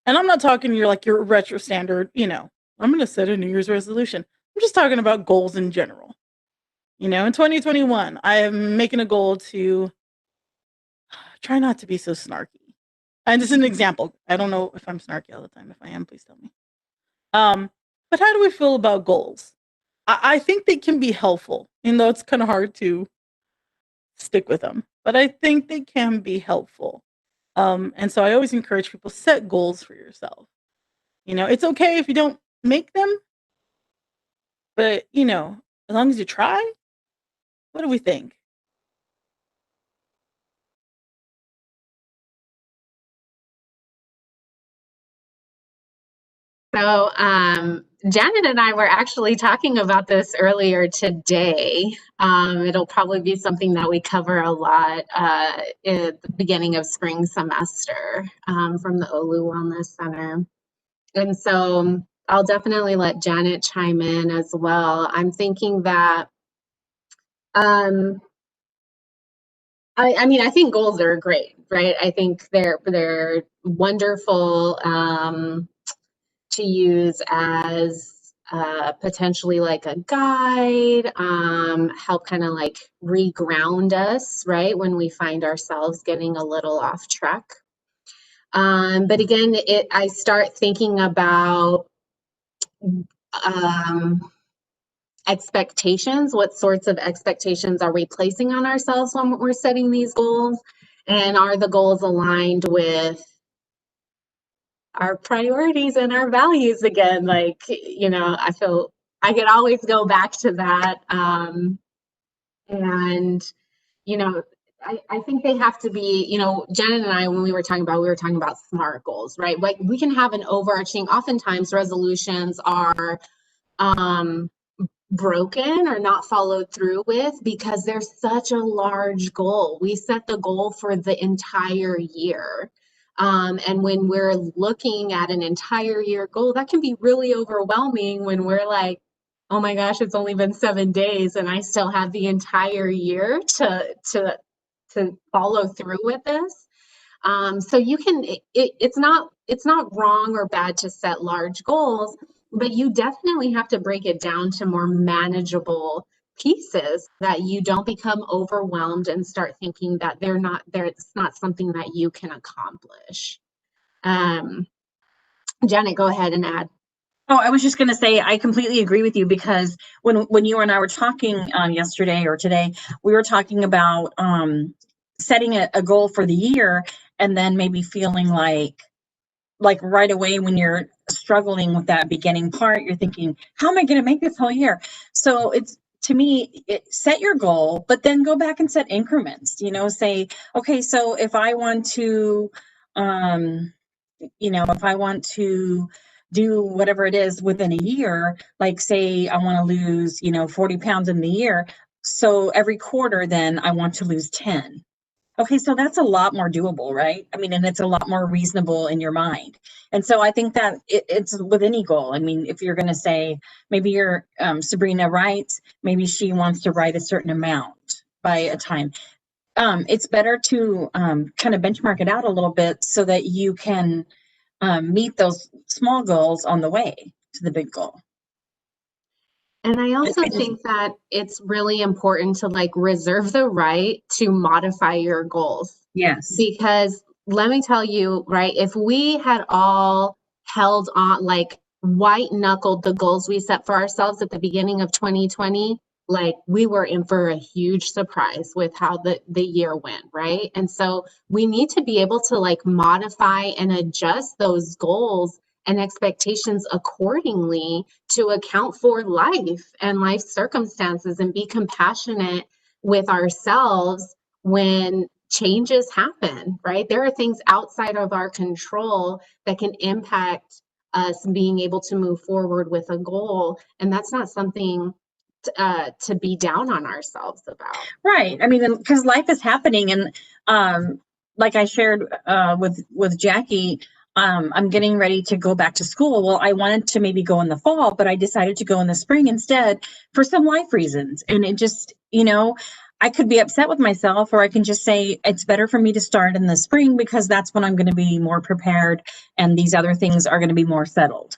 And I'm not talking your retro standard, I'm going to set a New Year's resolution. I'm just talking about goals in general. In 2021, I am making a goal to try not to be so snarky. And this is an example. I don't know if I'm snarky all the time. If I am, please tell me. But how do we feel about goals? I think they can be helpful, even though it's kind of hard to stick with them. But I think they can be helpful. And so I always encourage people, set goals for yourself. It's okay if you don't make them, but, as long as you try, what do we think? So, Janet and I were actually talking about this earlier today. It'll probably be something that we cover a lot at the beginning of spring semester from the OLU Wellness Center. And so I'll definitely let Janet chime in as well. I'm thinking that, I think goals are great, right? I think they're wonderful to use as potentially like a guide, help kind of like reground us, right? When we find ourselves getting a little off track. But again, I start thinking about expectations. What sorts of expectations are we placing on ourselves when we're setting these goals? And are the goals aligned with our priorities and our values again? I feel I could always go back to that. I think they have to be, Janet and I, when we were talking about SMART goals, right? Like we can have an overarching, oftentimes resolutions are broken or not followed through with because there's such a large goal. We set the goal for the entire year. And when we're looking at an entire year goal, that can be really overwhelming when we're like, oh my gosh, it's only been 7 days and I still have the entire year to follow through with this. So you can, it's not wrong or bad to set large goals, but you definitely have to break it down to more manageable pieces that you don't become overwhelmed and start thinking that it's not something that you can accomplish. Janet, go ahead and add. Oh, I was just going to say, I completely agree with you, because when you and I were talking yesterday or today, we were talking about setting a goal for the year, and then maybe feeling like right away when you're struggling with that beginning part, you're thinking, how am I going to make this whole year? So it's, to me, set your goal, but then go back and set increments, say, okay, so if I want to, do whatever it is within a year, like say I want to lose, 40 pounds in the year. So every quarter, then I want to lose 10. Okay, so that's a lot more doable, right? And it's a lot more reasonable in your mind. And so I think that it's with any goal. If you're going to say, maybe you're Sabrina writes, maybe she wants to write a certain amount by a time. It's better to kind of benchmark it out a little bit so that you can meet those small goals on the way to the big goal. And I also think that it's really important to like reserve the right to modify your goals. Yes. Because let me tell you, right, if we had all held on, like white knuckled the goals we set for ourselves at the beginning of 2020, like we were in for a huge surprise with how the year went, right? And so we need to be able to like modify and adjust those goals and expectations accordingly to account for life and life circumstances and be compassionate with ourselves when changes happen, right? There are things outside of our control that can impact us being able to move forward with a goal. And that's not something to be down on ourselves about. Right. I mean, because life is happening, and like I shared with Jackie, I'm getting ready to go back to school. Well, I wanted to maybe go in the fall, but I decided to go in the spring instead for some life reasons. And it just, I could be upset with myself, or I can just say it's better for me to start in the spring because that's when I'm going to be more prepared, and these other things are going to be more settled.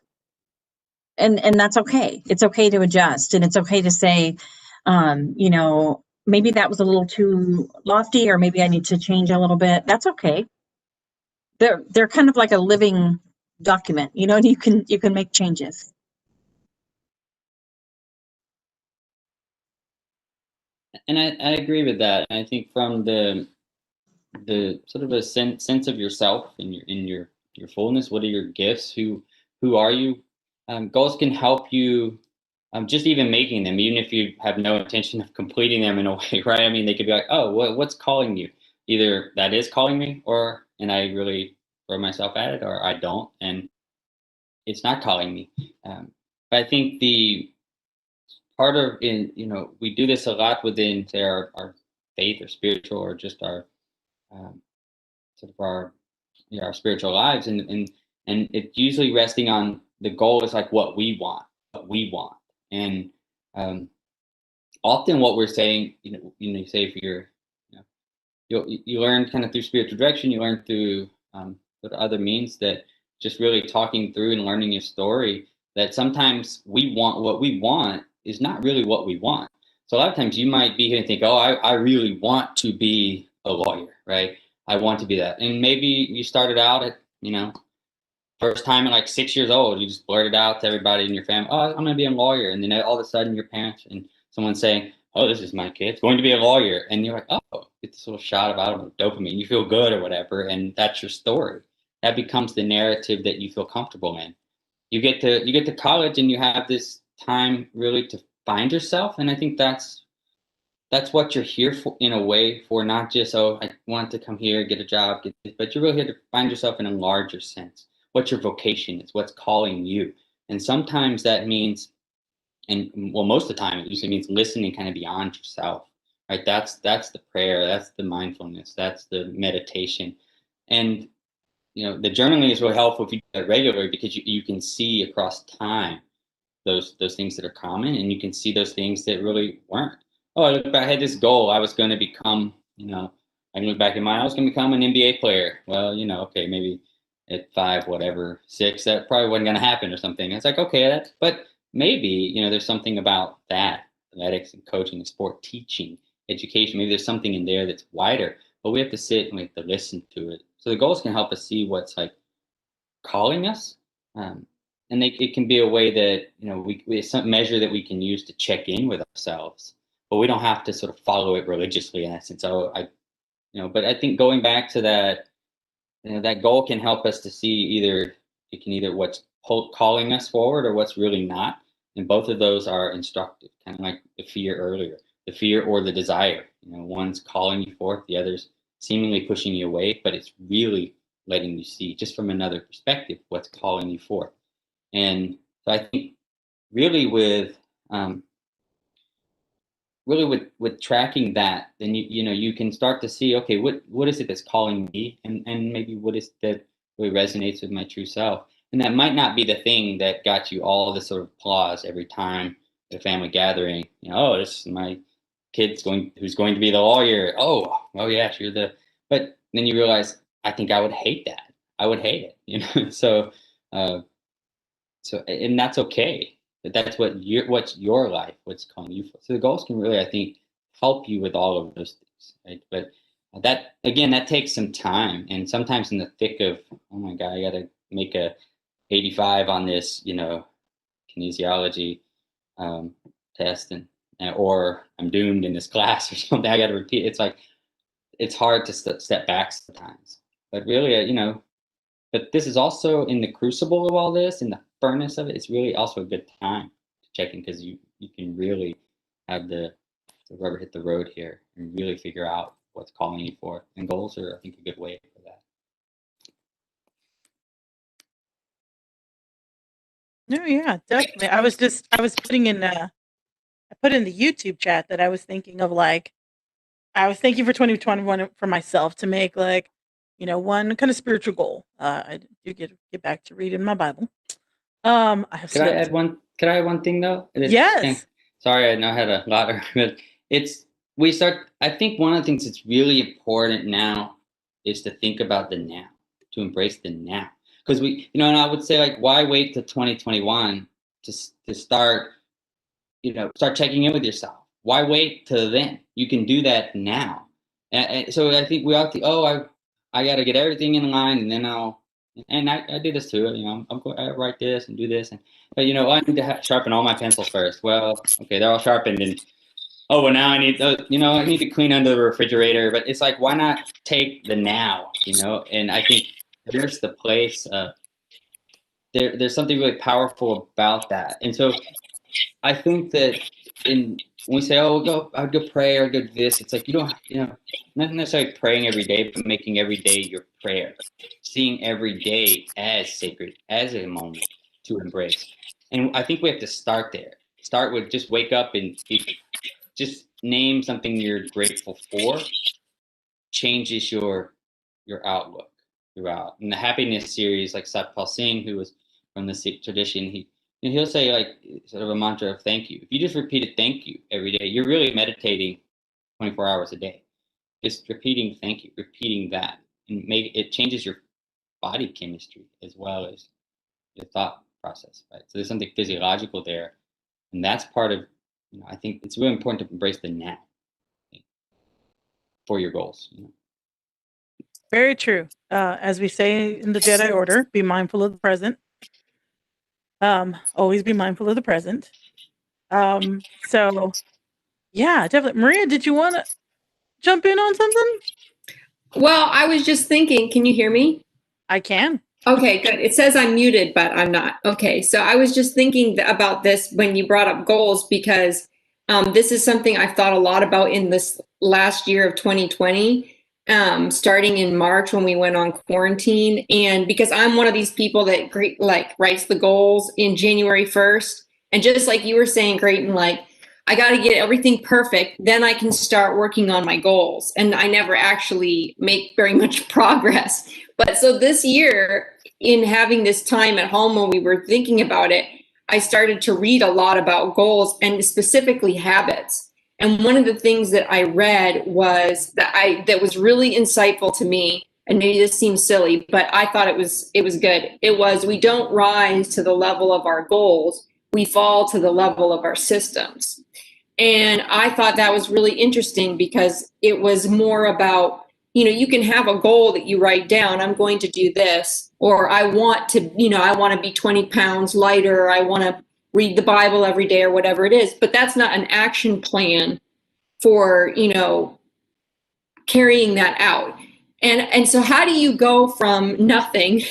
And that's okay. It's okay to adjust, and it's okay to say, maybe that was a little too lofty, or maybe I need to change a little bit. That's okay. They're kind of like a living document, and you can make changes. And I agree with that. I think from the sort of a sense of yourself in your fullness, what are your gifts? Who are you? Goals can help you just even making them, even if you have no intention of completing them in a way, right? I mean, they could be like, oh, what's calling you? Either that is calling me, and I really throw myself at it, or I don't, and it's not calling me. But I think the part of we do this a lot within, say, our faith or spiritual, or just our sort of our spiritual lives, and it's usually resting on the goal is like what we want, and often what we're saying, you say if you're, you learn kind of through spiritual direction, you learn through sort of other means, that just really talking through and learning your story, that sometimes what we want is not really what we want. So a lot of times you might be here and think, oh, I really want to be a lawyer, right? I want to be that. And maybe you started out at, first time at like 6 years old, you just blurted out to everybody in your family, oh, I'm going to be a lawyer. And then all of a sudden your parents and someone saying, oh, this is my kid, it's going to be a lawyer. And you're like, oh, get this little shot of, I don't know, dopamine. You feel good or whatever. And that's your story. That becomes the narrative that you feel comfortable in. You get to college and you have this time really to find yourself. And I think that's what you're here for, in a way, for not just, oh, I want to come here, get a job, but you're really here to find yourself in a larger sense. What your vocation is, what's calling you. And sometimes that means, and well, most of the time it usually means listening kind of beyond yourself, right? That's the prayer, that's the mindfulness, that's the meditation. And the journaling is really helpful if you do that regularly, because you can see across time those things that are common, and you can see those things that really weren't. Oh, I had this goal, I was going to become, I can look back in I was going to become an NBA player. Well, okay, maybe at 5, whatever, 6, that probably wasn't going to happen or something. It's like, okay, but maybe, there's something about that, athletics and coaching and sport teaching, education, maybe there's something in there that's wider, but we have to sit and we have to listen to it. So the goals can help us see what's like calling us. And it can be a way that, it's some measure that we can use to check in with ourselves, but we don't have to sort of follow it religiously in essence. So but I think going back to that, that goal can help us to see either what's calling us forward or what's really not. And both of those are instructive, kind of like the fear earlier, the fear or the desire. One's calling you forth, the other's seemingly pushing you away, but it's really letting you see just from another perspective what's calling you forth. And so I think really with tracking that, then you can start to see, okay, what is it that's calling me, and maybe what is that really resonates with my true self. And that might not be the thing that got you all the sort of applause every time at a family gathering. Oh, this is my kid's who's going to be the lawyer. Oh yes, you're the. But then you realize, I think I would hate that. I would hate it. So and that's okay. But that's what's your life, what's calling you for. So the goals can really, I think, help you with all of those things, right? But that, again, that takes some time. And sometimes in the thick of, oh my God, I got to make a 85 on this, kinesiology test, or I'm doomed in this class or something. I got to repeat. It's like, it's hard to step back sometimes. But really, but this is also in the crucible of all this, in the furnace of it. It's really also a good time to check in, because you can really have the rubber hit the road here and really figure out what's calling you for. And goals are, I think, a good way for that. No, yeah, definitely. I was putting in I put in the YouTube chat that I was thinking of, like, I was thinking for 2021 for myself to make, like, one kind of spiritual goal. I do get back to reading my Bible. I have Could I add one thing though? Yes. Sorry, I know I had a lot of, but I think one of the things that's really important now is to think about the now, to embrace the now. Because and I would say, like, why wait till 2021 to start, start checking in with yourself? Why wait till then? You can do that now. And so I think we all think, I got to get everything in line, and then I do this too. I write this and do this, but I need to sharpen all my pencils first. Well, okay, they're all sharpened, and now I need, I need to clean under the refrigerator. But it's like, why not take the now, And I think there's the place. There's something really powerful about that, and so I think that when we say, I'd go pray or go do this, it's like, you don't, not necessarily praying every day, but making every day your prayer, seeing every day as sacred, as a moment to embrace. And I think we have to start there. Start with just wake up and just name something you're grateful for. Changes your outlook throughout. In the happiness series, like Satpal Singh, who was from the Sikh tradition, he'll say, like, sort of a mantra of thank you. If you just repeated thank you every day, you're really meditating 24 hours a day. Just repeating thank you, repeating that, and it changes your body chemistry as well as your thought process, right? So there's something physiological there, and that's part of, I think it's really important to embrace the now for your goals. Very true. As we say in the Jedi Order, be mindful of the present. Always be mindful of the present. So yeah, definitely. Maria, did you want to jump in on something? Well, I was just thinking, can you hear me? I can. Okay, good. It says I'm muted, but I'm not. Okay, so I was just thinking about this when you brought up goals, because this is something I've thought a lot about in this last year of 2020, starting in March when we went on quarantine. And because I'm one of these people that writes the goals in January 1st. And just like you were saying, Creighton, like, I got to get everything perfect, then I can start working on my goals. And I never actually make very much progress. But so this year, in having this time at home when we were thinking about it, I started to read a lot about goals and specifically habits. And one of the things that I read was that was really insightful to me, and maybe this seems silly, but I thought it was good. It was, we don't rise to the level of our goals, we fall to the level of our systems. And I thought that was really interesting, because it was more about, you can have a goal that you write down. I'm going to do this, or I want to be 20 pounds lighter, or I want to read the Bible every day, or whatever it is. But that's not an action plan for, carrying that out. And so how do you go from nothing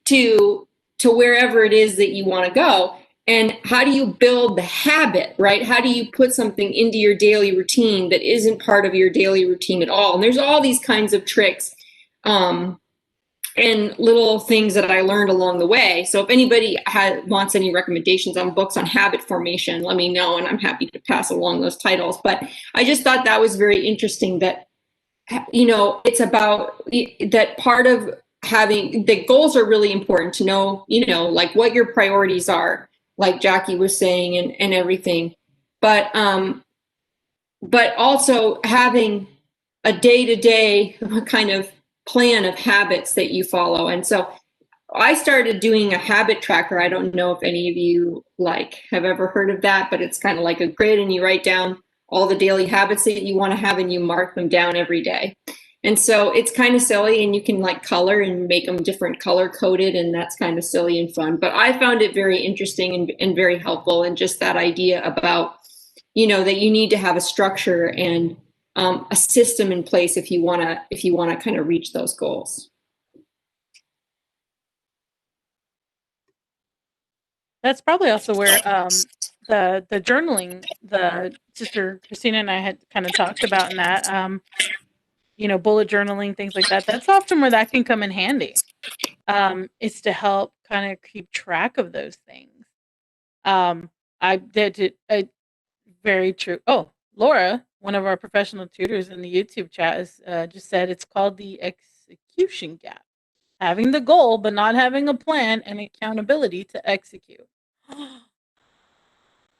to wherever it is that you want to go? And how do you build the habit, right? How do you put something into your daily routine that isn't part of your daily routine at all? And there's all these kinds of tricks and little things that I learned along the way. So if anybody wants any recommendations on books on habit formation, let me know, and I'm happy to pass along those titles. But I just thought that was very interesting, that, it's about that part of having the goals are really important to know, like what your priorities are, like Jackie was saying, and everything. But also having a day-to-day kind of plan of habits that you follow. And so I started doing a habit tracker. I don't know if any of you have ever heard of that, but it's kind of like a grid, and you write down all the daily habits that you want to have and you mark them down every day. And so it's kind of silly, and you can color and make them different color coded, and that's kind of silly and fun. But I found it very interesting and very helpful, and just that idea about, that you need to have a structure and a system in place if you want to kind of reach those goals. That's probably also where the journaling, the Sister Christina and I had kind of talked about in that, bullet journaling, things like that. That's often where that can come in handy. Is to help kind of keep track of those things. I did it. Very true. Oh, Laura, one of our professional tutors in the YouTube chat, has just said it's called the execution gap. Having the goal, but not having a plan and accountability to execute.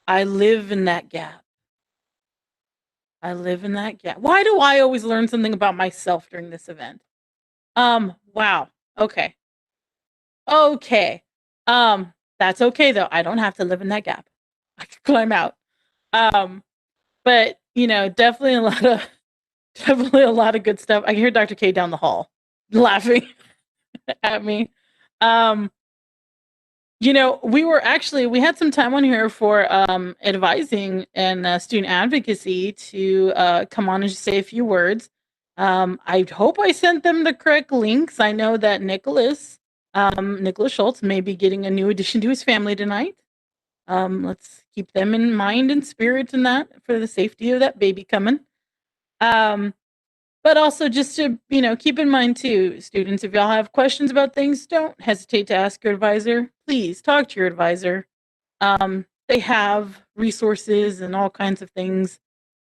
I live in that gap. Why do I always learn something about myself during this event? Wow. Okay. That's okay though. I don't have to live in that gap. I can climb out. But definitely a lot of good stuff. I can hear Dr. K down the hall laughing at me. We had some time on here for advising and student advocacy to come on and just say a few words. I hope I sent them the correct links. I know that Nicholas Schultz may be getting a new addition to his family tonight. Let's keep them in mind and spirit in that for the safety of that baby coming. But also just to, keep in mind too, students, if y'all have questions about things, don't hesitate to ask your advisor. Please talk to your advisor. They have resources and all kinds of things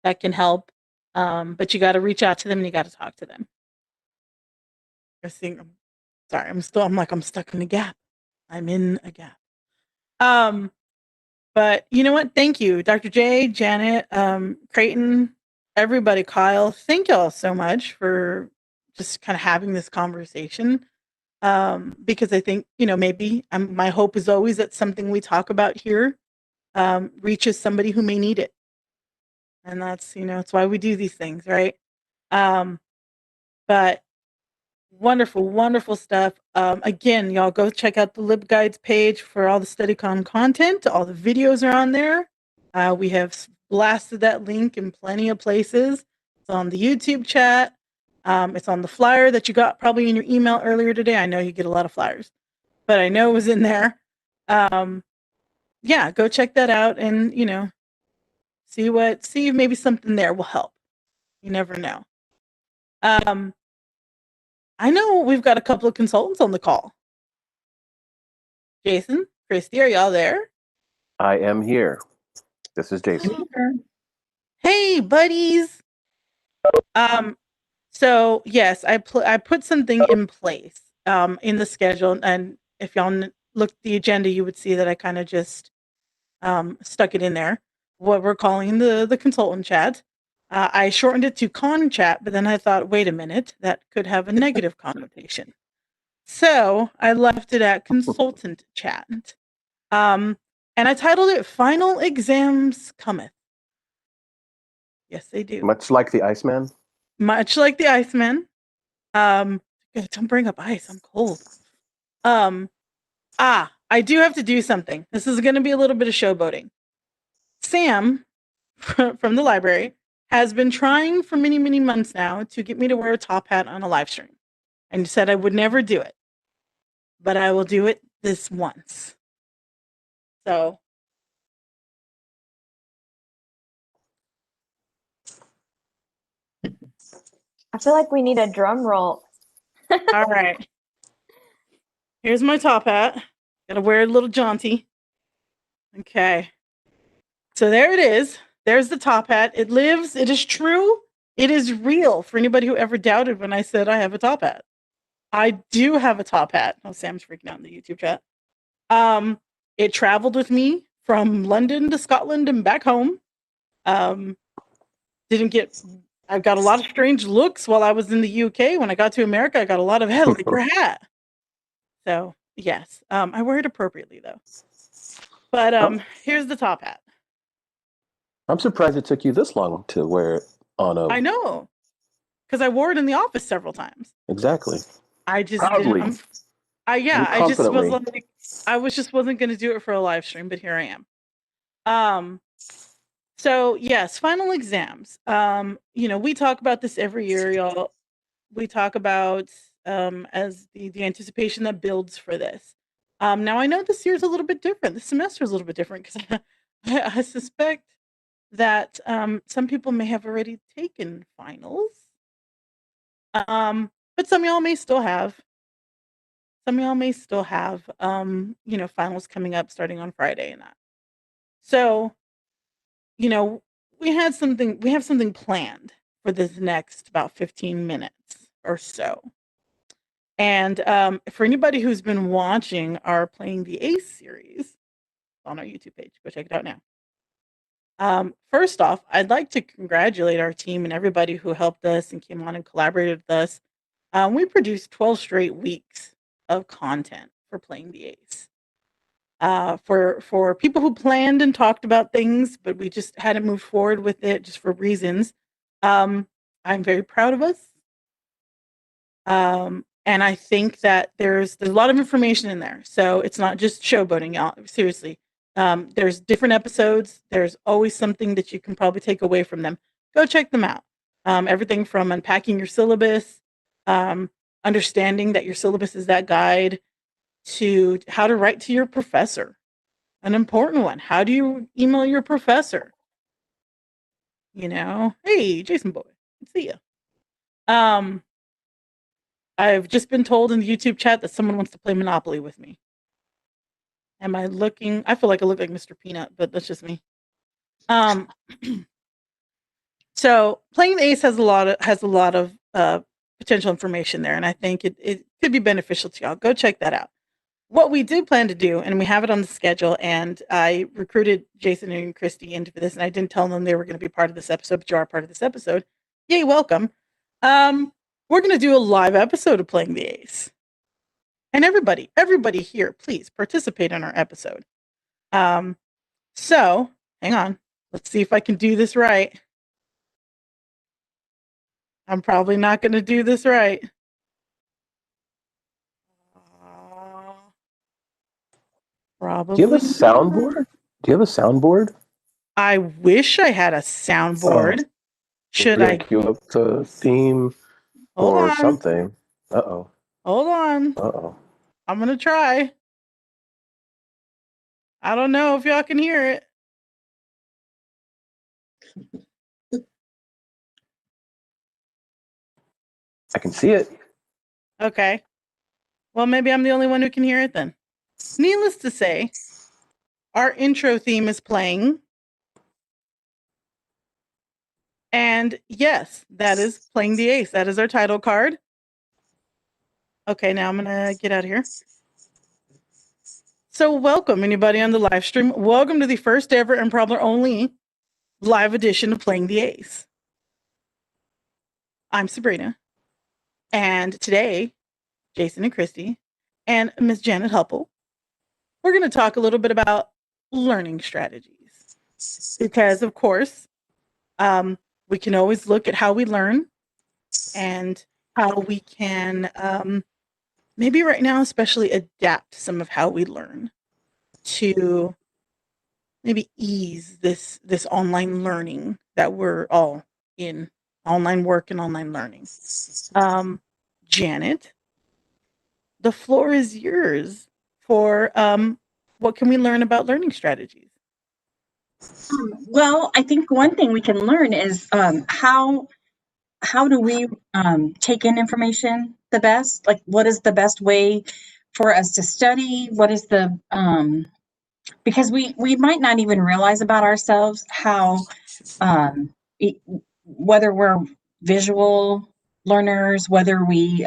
that can help. But you got to reach out to them and you got to talk to them. I'm stuck in a gap. I'm in a gap. But you know what? Thank you, Dr. J, Janet, Creighton, everybody, Kyle. Thank y'all so much for just kind of having this conversation. Because I think, maybe my hope is always that something we talk about here reaches somebody who may need it. And that's, it's why we do these things, right? But wonderful, wonderful stuff. Again, y'all go check out the LibGuides page for all the StudyCon content. All the videos are on there. We have blasted that link in plenty of places. It's on the YouTube chat. It's on the flyer that you got probably in your email earlier today. I know you get a lot of flyers, but I know it was in there. Yeah, go check that out and, see if maybe something there will help. You never know. I know we've got a couple of consultants on the call. Jason, Christy, are y'all there? I am here. This is Jason. Hey, buddies. So yes, I put something in place in the schedule, and if y'all looked at the agenda, you would see that I kind of just stuck it in there. What we're calling the consultant chat. I shortened it to con chat, but then I thought, wait a minute, that could have a negative connotation. So I left it at consultant chat. And I titled it Final Exams Cometh. Yes, they do. Much like the Iceman? Much like the Iceman. Don't bring up ice. I'm cold. I do have to do something. This is going to be a little bit of showboating. Sam from the library has been trying for many, many months now to get me to wear a top hat on a live stream. And said I would never do it. But I will do it this once. So. I feel like we need a drum roll. All right. Here's my top hat. Gotta wear a little jaunty. Okay. So there it is. There's the top hat. It lives. It is true. It is real for anybody who ever doubted when I said I have a top hat. I do have a top hat. Oh, Sam's freaking out in the YouTube chat. It traveled with me from London to Scotland and back home. I got a lot of strange looks while I was in the UK. When I got to America, I got a lot of, hey, look at your hat. So Yes. I wear it appropriately though. But here's the top hat. I'm surprised it took you this long to wear it on a. I know, because I wore it in the office several times. Exactly. I just Proudly. didn't. I Confidently. just wasn't going to do it for a live stream, but here I am. So yes, final exams. We talk about this every year, y'all. We talk about as the anticipation that builds for this. Now I know this year's a little bit different. This semester is a little bit different because I suspect that some people may have already taken finals. But some of y'all may still have. Some of y'all may still have finals coming up starting on Friday and that. So, we have something planned for this next about 15 minutes or so. And for anybody who's been watching our Playing the Ace series on our YouTube page, go check it out now. First off, I'd like to congratulate our team and everybody who helped us and came on and collaborated with us. We produced 12 straight weeks of content for Playing the Ace. For people who planned and talked about things, but we just hadn't moved forward with it just for reasons. I'm very proud of us. And I think that there's a lot of information in there. So it's not just showboating, y'all. Seriously. There's different episodes. There's always something that you can probably take away from them. Go check them out. Everything from unpacking your syllabus, understanding that your syllabus is that guide, to how to write to your professor. An important one. How do you email your professor? Hey, Jason boy, see ya. I've just been told in the YouTube chat that someone wants to play Monopoly with me. Am I looking? I feel like I look like Mr. Peanut, but that's just me. So Playing the Ace has a lot of potential information there, and I think it could be beneficial to y'all. Go check that out. What we do plan to do, and we have it on the schedule, and I recruited Jason and Christy into this, and I didn't tell them they were going to be part of this episode, but you are part of this episode. Yay, welcome. We're going to do a live episode of Playing the Ace. And everybody here, please participate in our episode. So, hang on. Let's see if I can do this right. I'm probably not going to do this right. Probably. Do you have a soundboard? I wish I had a soundboard. Should I cue up the theme or something? Uh-oh. Hold on. Uh-oh. I'm going to try. I don't know if y'all can hear it. I can see it. Okay. Well, maybe I'm the only one who can hear it then. Needless to say, our intro theme is playing. And yes, that is Playing the Ace. That is our title card. Okay, now I'm going to get out of here. So welcome, anybody on the live stream. Welcome to the first ever and probably only live edition of Playing the Ace. I'm Sabrina. And today, Jason and Christy and Miss Janet Huppel, we're going to talk a little bit about learning strategies. Because, of course, we can always look at how we learn and how we can maybe right now especially adapt some of how we learn to maybe ease this online learning that we're all in, online work and online learning. Janet, the floor is yours for what can we learn about learning strategies? Well, I think one thing we can learn is how do we take in information the best? Like, what is the best way for us to study? What is the because we might not even realize about ourselves how whether we're visual learners, whether we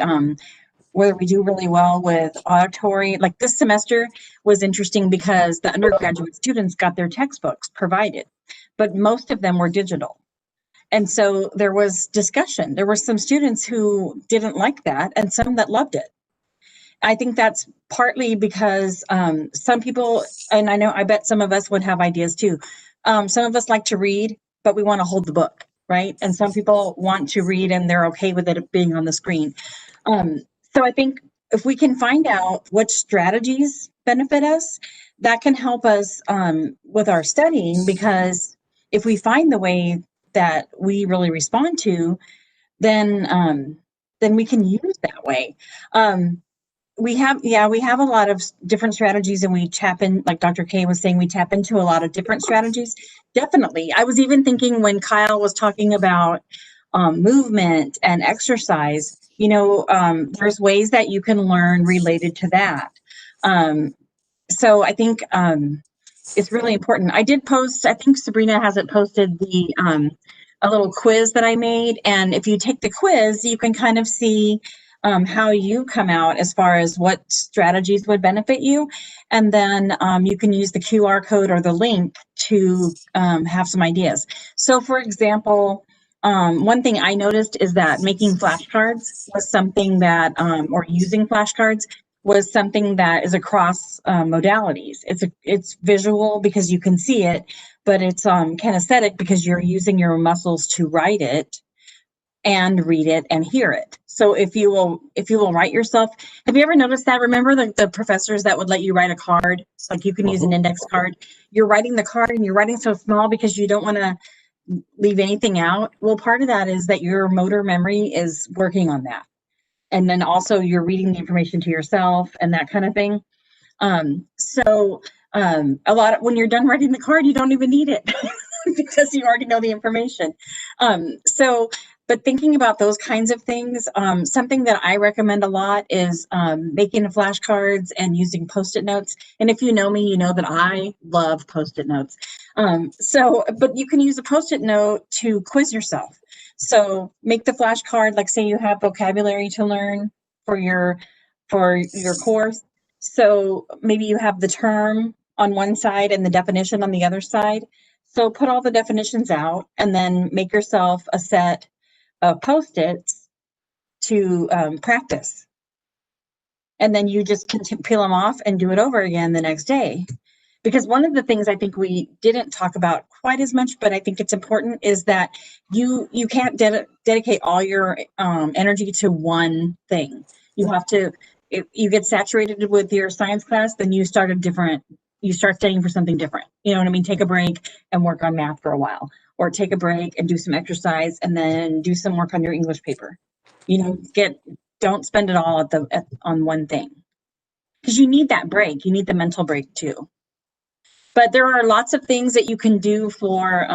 do really well with auditory. Like this semester was interesting because the undergraduate students got their textbooks provided, but most of them were digital. And so there was discussion. There were some students who didn't like that and some that loved it. I think that's partly because some people, and I bet some of us would have ideas too. Some of us like to read, but we want to hold the book, right? And some people want to read and they're okay with it being on the screen. So I think if we can find out what strategies benefit us, that can help us with our studying, because if we find the way that we really respond to, then we can use that way. We have a lot of different strategies, and we tap in, like Dr. K was saying, we tap into a lot of different strategies. Definitely. I was even thinking when Kyle was talking about movement and exercise, there's ways that you can learn related to that. So I think it's really important. I did post, I think Sabrina hasn't posted a little quiz that I made. And if you take the quiz, you can kind of see how you come out as far as what strategies would benefit you. And then you can use the QR code or the link to have some ideas. So for example, one thing I noticed is that making flashcards was something that, or using flashcards was something that is across modalities. It's visual because you can see it, but it's kinesthetic because you're using your muscles to write it and read it and hear it. So if you will write yourself, have you ever noticed that? Remember the professors that would let you write a card? Like you can use an index card. You're writing the card and you're writing so small because you don't want to leave anything out. Well, part of that is that your motor memory is working on that. And then also you're reading the information to yourself and that kind of thing. A lot of, when you're done writing the card, you don't even need it because you already know the information. But thinking about those kinds of things, something that I recommend a lot is making flashcards and using Post-it notes. And if you know me, you know that I love Post-it notes. But you can use a Post-it note to quiz yourself. So make the flashcard, like say you have vocabulary to learn for your course. So maybe you have the term on one side and the definition on the other side. So put all the definitions out and then make yourself a set of Post-its to practice. And then you just can peel them off and do it over again the next day. Because one of the things I think we didn't talk about quite as much, but I think it's important, is that you can't dedicate all your energy to one thing. You have to, if you get saturated with your science class, then you start studying for something different. You know what I mean? Take a break and work on math for a while, or take a break and do some exercise and then do some work on your English paper. Don't spend it all on one thing, because you need that break. You need the mental break too. But there are lots of things that you can do for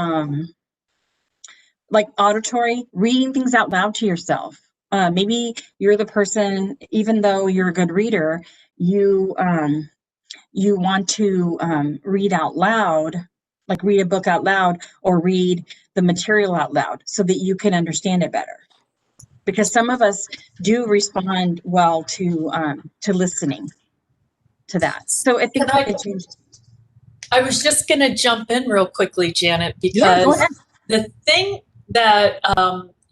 like auditory, reading things out loud to yourself. Maybe you're the person, even though you're a good reader, you want to read out loud, like read a book out loud or read the material out loud so that you can understand it better. Because some of us do respond well to listening to that. So I think I was just going to jump in real quickly, Janet, because the thing that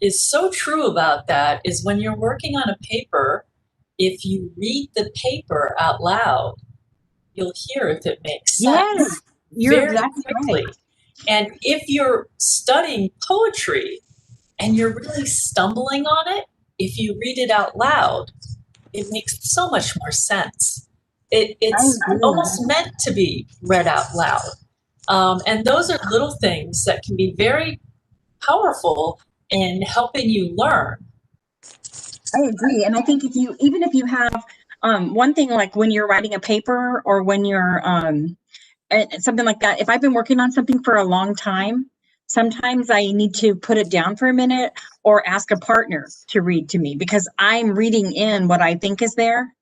is so true about that is when you're working on a paper, if you read the paper out loud, you'll hear if it makes sense very quickly. Right. And if you're studying poetry and you're really stumbling on it, if you read it out loud, it makes so much more sense. It's almost meant to be read out loud. And those are little things that can be very powerful in helping you learn. I agree. And I think even if you have one thing, like when you're writing a paper or when you're something like that, if I've been working on something for a long time, sometimes I need to put it down for a minute or ask a partner to read to me, because I'm reading in what I think is there,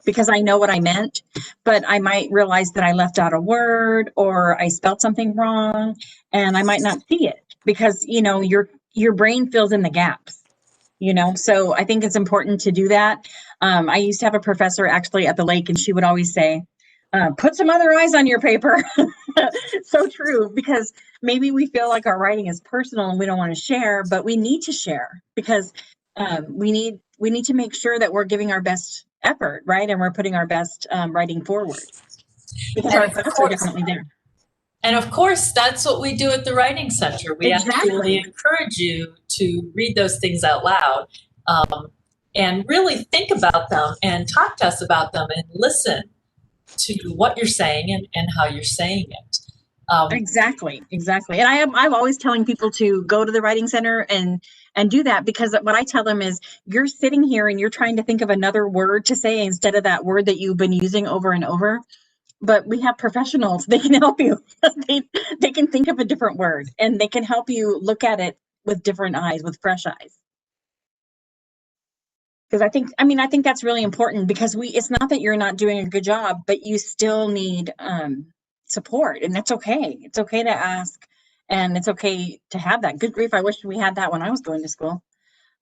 because I know what I meant, but I might realize that I left out a word or I spelled something wrong, and I might not see it because, your brain fills in the gaps. So I think it's important to do that. I used to have a professor actually at the lake, and she would always say, put some other eyes on your paper. So true, because maybe we feel like our writing is personal and we don't want to share, but we need to share, because we need to make sure that we're giving our best effort, right? And we're putting our best writing forward because And our of thoughts are course, definitely there. And of course, that's what we do at the Writing Center. We actually encourage you to read those things out loud, and really think about them and talk to us about them and listen to what you're saying and how you're saying it. Exactly. And I'm always telling people to go to the Writing Center and do that, because what I tell them is, you're sitting here and you're trying to think of another word to say instead of that word that you've been using over and over. But we have professionals, they can help you. they can think of a different word, and they can help you look at it with different eyes, with fresh eyes. Because I think that's really important, because it's not that you're not doing a good job, but you still need support, and that's okay. It's okay to ask, and it's okay to have that. Good grief, I wish we had that when I was going to school,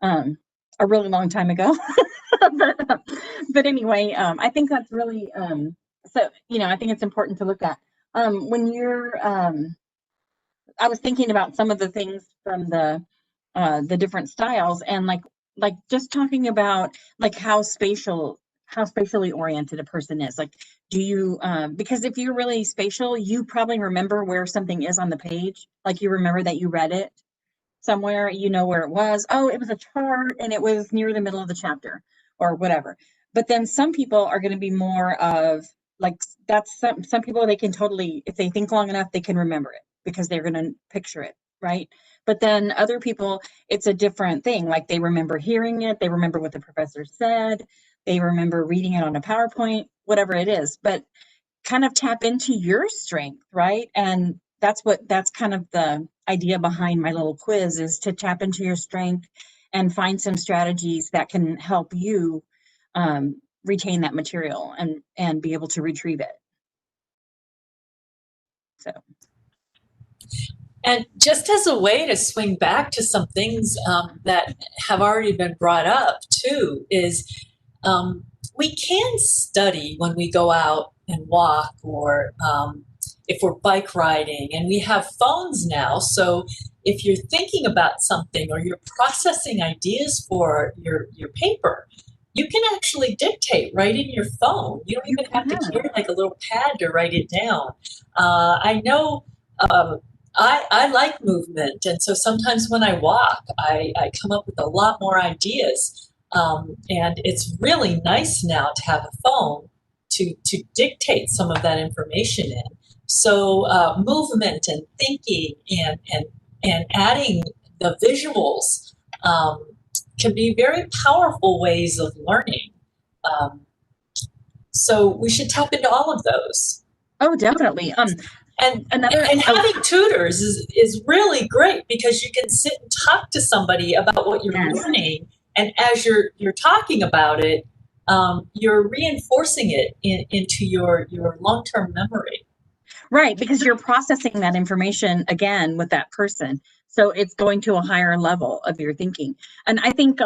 a really long time ago. but anyway, I think that's really so, I think it's important to look at when you're I was thinking about some of the things from the different styles, and like just talking about like how spatially oriented a person is. Like, do you because if you're really spatial, you probably remember where something is on the page. Like, you remember that you read it somewhere, you know where it was. Oh, it was a chart and it was near the middle of the chapter or whatever. But then some people are going to be more of like, that's some people, they can totally, if they think long enough, they can remember it because they're going to picture it, right? But then other people, it's a different thing. Like, they remember hearing it, they remember what the professor said, they remember reading it on a PowerPoint, whatever it is. But kind of tap into your strength, right? And that's kind of the idea behind my little quiz, is to tap into your strength and find some strategies that can help you retain that material and be able to retrieve it. So. And just as a way to swing back to some things that have already been brought up too, is we can study when we go out and walk, or if we're bike riding, and we have phones now. So if you're thinking about something or you're processing ideas for your paper, you can actually dictate right in your phone. You don't even have to carry like a little pad to write it down. I know I like movement, and so sometimes when I walk, I come up with a lot more ideas. And it's really nice now to have a phone to dictate some of that information in. So movement and thinking and adding the visuals can be very powerful ways of learning. So we should tap into all of those. Oh, definitely. And having tutors is really great, because you can sit and talk to somebody about what you're learning, and as you're talking about it, you're reinforcing it into your long-term memory. Right, because you're processing that information again with that person, so it's going to a higher level of your thinking. And I think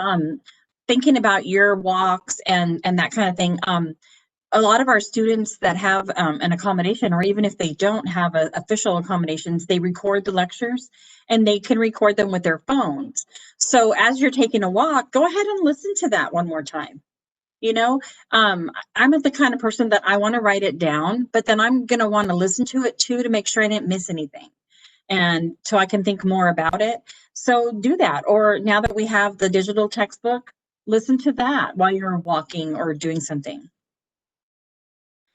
thinking about your walks and that kind of thing. A lot of our students that have an accommodation, or even if they don't have official accommodations, they record the lectures, and they can record them with their phones. So as you're taking a walk, go ahead and listen to that one more time. I'm the kind of person that I want to write it down, but then I'm going to want to listen to it too, to make sure I didn't miss anything, and so I can think more about it. So do that. Or now that we have the digital textbook, listen to that while you're walking or doing something.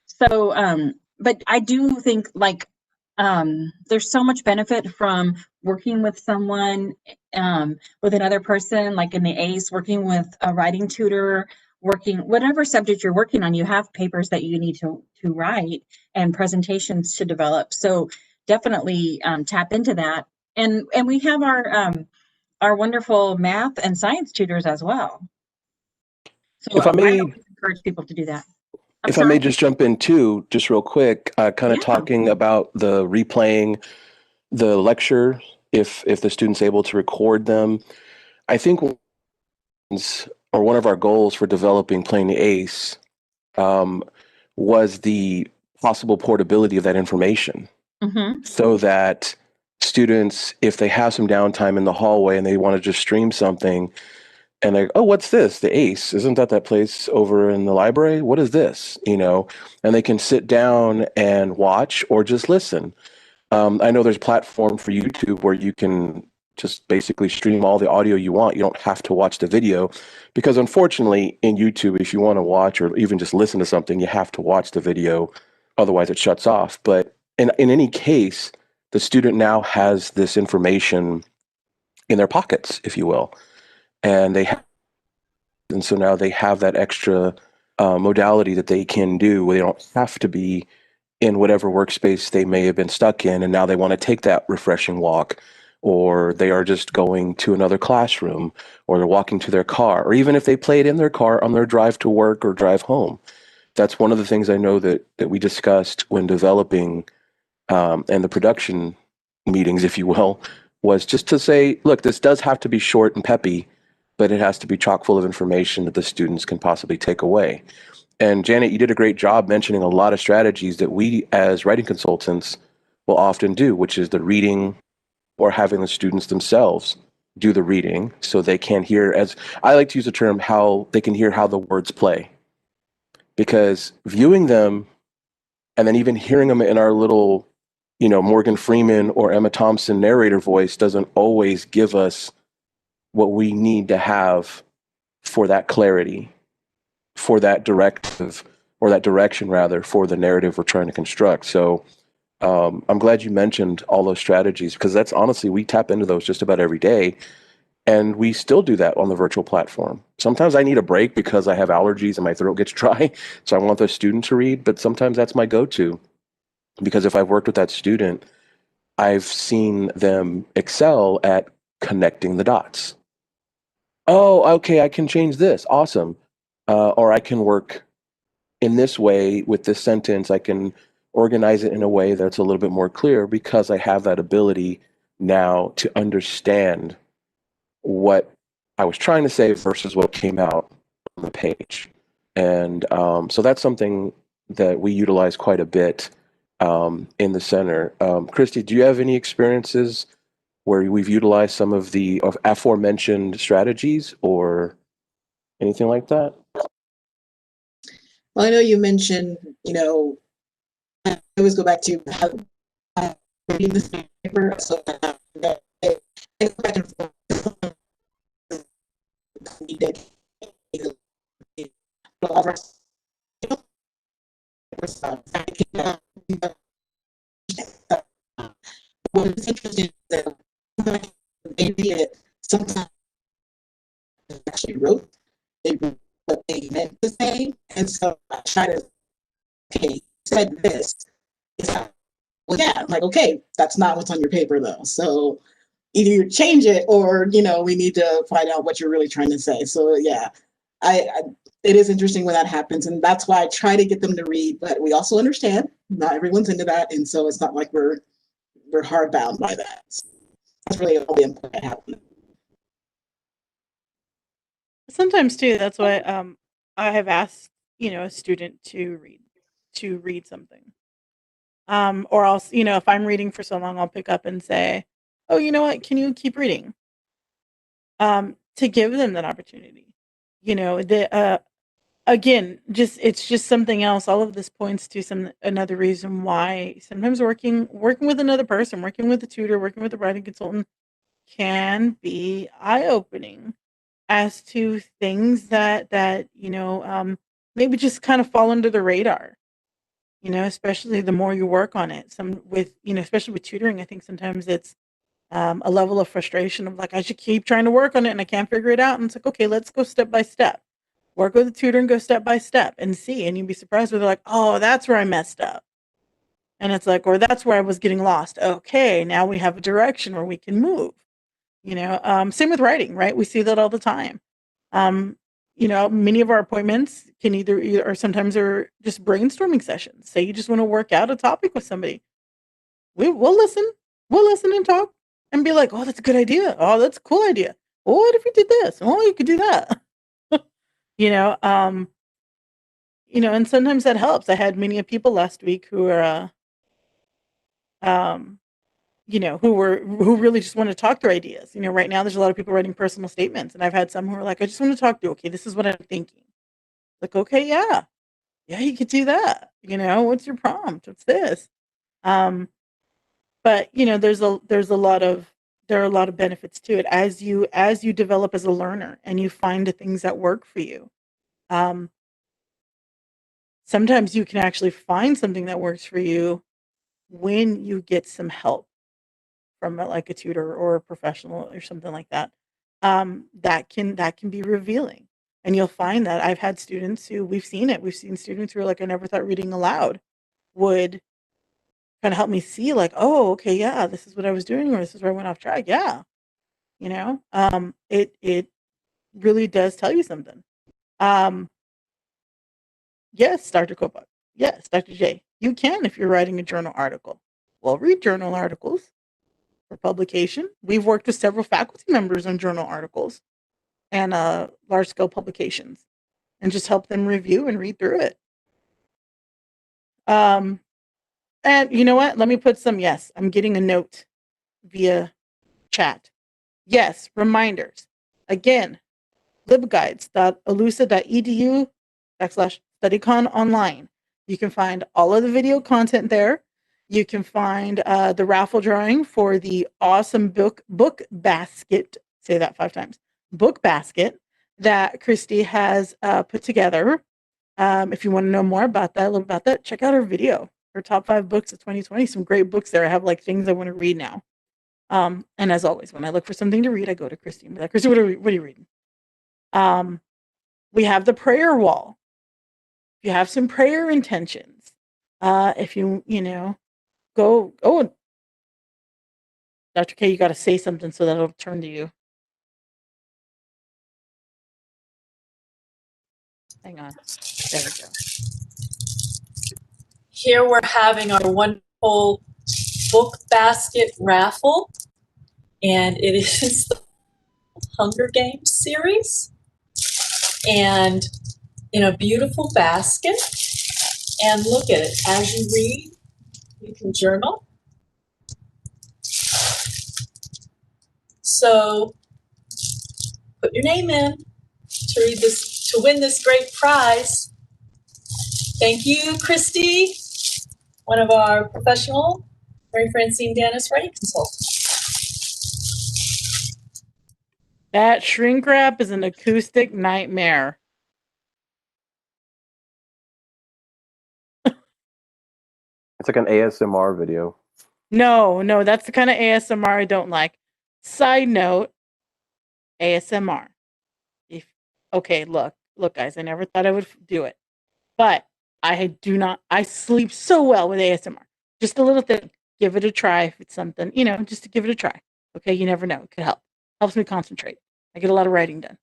So, but I do think there's so much benefit from working with someone, with another person, like in the ACE, working with a writing tutor, whatever subject you're working on. You have papers that you need to write and presentations to develop. So definitely tap into that. And we have our wonderful math and science tutors as well. So If I may, I always encourage people to do that. If I may just jump in too, just real quick, kind of talking about the replaying the lecture, if the student's able to record them. I think one of our goals for developing Playing the Ace was the possible portability of that information, so that students, if they have some downtime in the hallway and they want to just stream something, And they, oh, what's this? The Ace. Isn't that place over in the library? What is this? And they can sit down and watch or just listen. I know there's a platform for YouTube where you can just basically stream all the audio you want. You don't have to watch the video, because unfortunately in YouTube, if you want to watch or even just listen to something, you have to watch the video. Otherwise it shuts off. But in any case, the student now has this information in their pockets, if you will. And and so now they have that extra modality that they can do where they don't have to be in whatever workspace they may have been stuck in, and now they want to take that refreshing walk, or they are just going to another classroom, or they're walking to their car, or even if they played in their car on their drive to work or drive home. That's one of the things I know that we discussed when developing and the production meetings, if you will, was just to say, look, this does have to be short and peppy, but it has to be chock full of information that the students can possibly take away. And Janet, you did a great job mentioning a lot of strategies that we as writing consultants will often do, which is the reading or having the students themselves do the reading so they can hear, as I like to use the term, how they can hear how the words play. Because viewing them and then even hearing them in our little, Morgan Freeman or Emma Thompson narrator voice doesn't always give us what we need to have for that clarity, for that directive, or that direction rather, for the narrative we're trying to construct. So I'm glad you mentioned all those strategies, because that's honestly, we tap into those just about every day. And we still do that on the virtual platform. Sometimes I need a break because I have allergies and my throat gets dry. So I want the student to read, but sometimes that's my go-to, because if I've worked with that student, I've seen them excel at connecting the dots. Oh, okay, I can change this. Awesome. Or I can work in this way with this sentence. I can organize it in a way that's a little bit more clear, because I have that ability now to understand what I was trying to say versus what came out on the page. And so that's something that we utilize quite a bit in the center. Christy, do you have any experiences where we've utilized some of the aforementioned strategies or anything like that? Well, I know you mentioned, I always go back to reading this paper, so I go back and forth. What's interesting is that they read it, sometimes they actually wrote what they meant to say, and so I try to, okay, said this. Well, yeah, like, okay, that's not what's on your paper though. So either you change it or, we need to find out what you're really trying to say. So yeah, I it is interesting when that happens. And that's why I try to get them to read, but we also understand not everyone's into that. And so it's not like we're hard bound by that. So that's really all the input I have. Sometimes too, that's why I have asked, a student to read something. Or else, if I'm reading for so long, I'll pick up and say, oh, you know what, can you keep reading? To give them that opportunity. Again, it's just something else. All of this points to another reason why sometimes working with another person, working with a tutor, working with a writing consultant can be eye-opening as to things that maybe just kind of fall under the radar. Especially the more you work on it. Especially with tutoring, I think sometimes it's a level of frustration of like, I should keep trying to work on it and I can't figure it out. And it's like, okay, let's go step by step. Work with the tutor and go step by step and see. And you'd be surprised when they're like, oh, that's where I messed up. And it's like, or that's where I was getting lost. Okay, now we have a direction where we can move. Same with writing, right? We see that all the time. Many of our appointments can either or sometimes are just brainstorming sessions. Say you just want to work out a topic with somebody. We'll listen. We'll listen and talk and be like, oh, that's a good idea. Oh, that's a cool idea. Oh, what if we did this? Oh, you could do that. And sometimes that helps. I had many people last week who are who really just want to talk through ideas. Right now there's a lot of people writing personal statements, and I've had some who are like, I just want to talk to you. Okay, this is what I'm thinking. Like, okay, yeah, you could do that. What's your prompt? What's this? But there are a lot of benefits to it as you develop as a learner and you find the things that work for you. Sometimes you can actually find something that works for you when you get some help from like a tutor or a professional or something like that. That can be revealing. And you'll find that I've had students who we've seen students who are like, I never thought reading aloud would kind of help me see like, oh, okay, yeah, this is what I was doing, or this is where I went off track. Yeah. It really does tell you something. Yes, Dr. Kopak. Yes, Dr. J. You can if you're writing a journal article. Well, read journal articles for publication. We've worked with several faculty members on journal articles and large scale publications and just help them review and read through it. And you know what? Let me put yes, I'm getting a note via chat. Yes, reminders. Again, libguides.alusa.edu/StudyCon Online. You can find all of the video content there. You can find the raffle drawing for the awesome book basket. Say that 5 times. Book basket that Christy has put together. If you want to know more about that, a little about that, check out her video. Her top 5 books of 2020. Some great books there. I have like things I want to read now. And as always, when I look for something to read, I go to Christy and be like, Christy, what are you reading? We have the prayer wall. If you have some prayer intentions, if you go, oh, Dr. K, you got to say something so that it'll turn to you. Hang on. There we go. Here we're having our wonderful book basket raffle, and it is the Hunger Games series, and in a beautiful basket. And look at it. As you read, you can journal. So put your name in to win this great prize. Thank you, Christy, one of our professional, Mary Francine Dennis writing consultants. That shrink wrap is an acoustic nightmare. It's like an ASMR video. No, that's the kind of ASMR I don't like. Side note, ASMR. Look, guys, I never thought I would do it, but I sleep so well with ASMR. Just a little thing. Give it a try if it's something, just to give it a try. Okay, you never know. It could help. Helps me concentrate. I get a lot of writing done.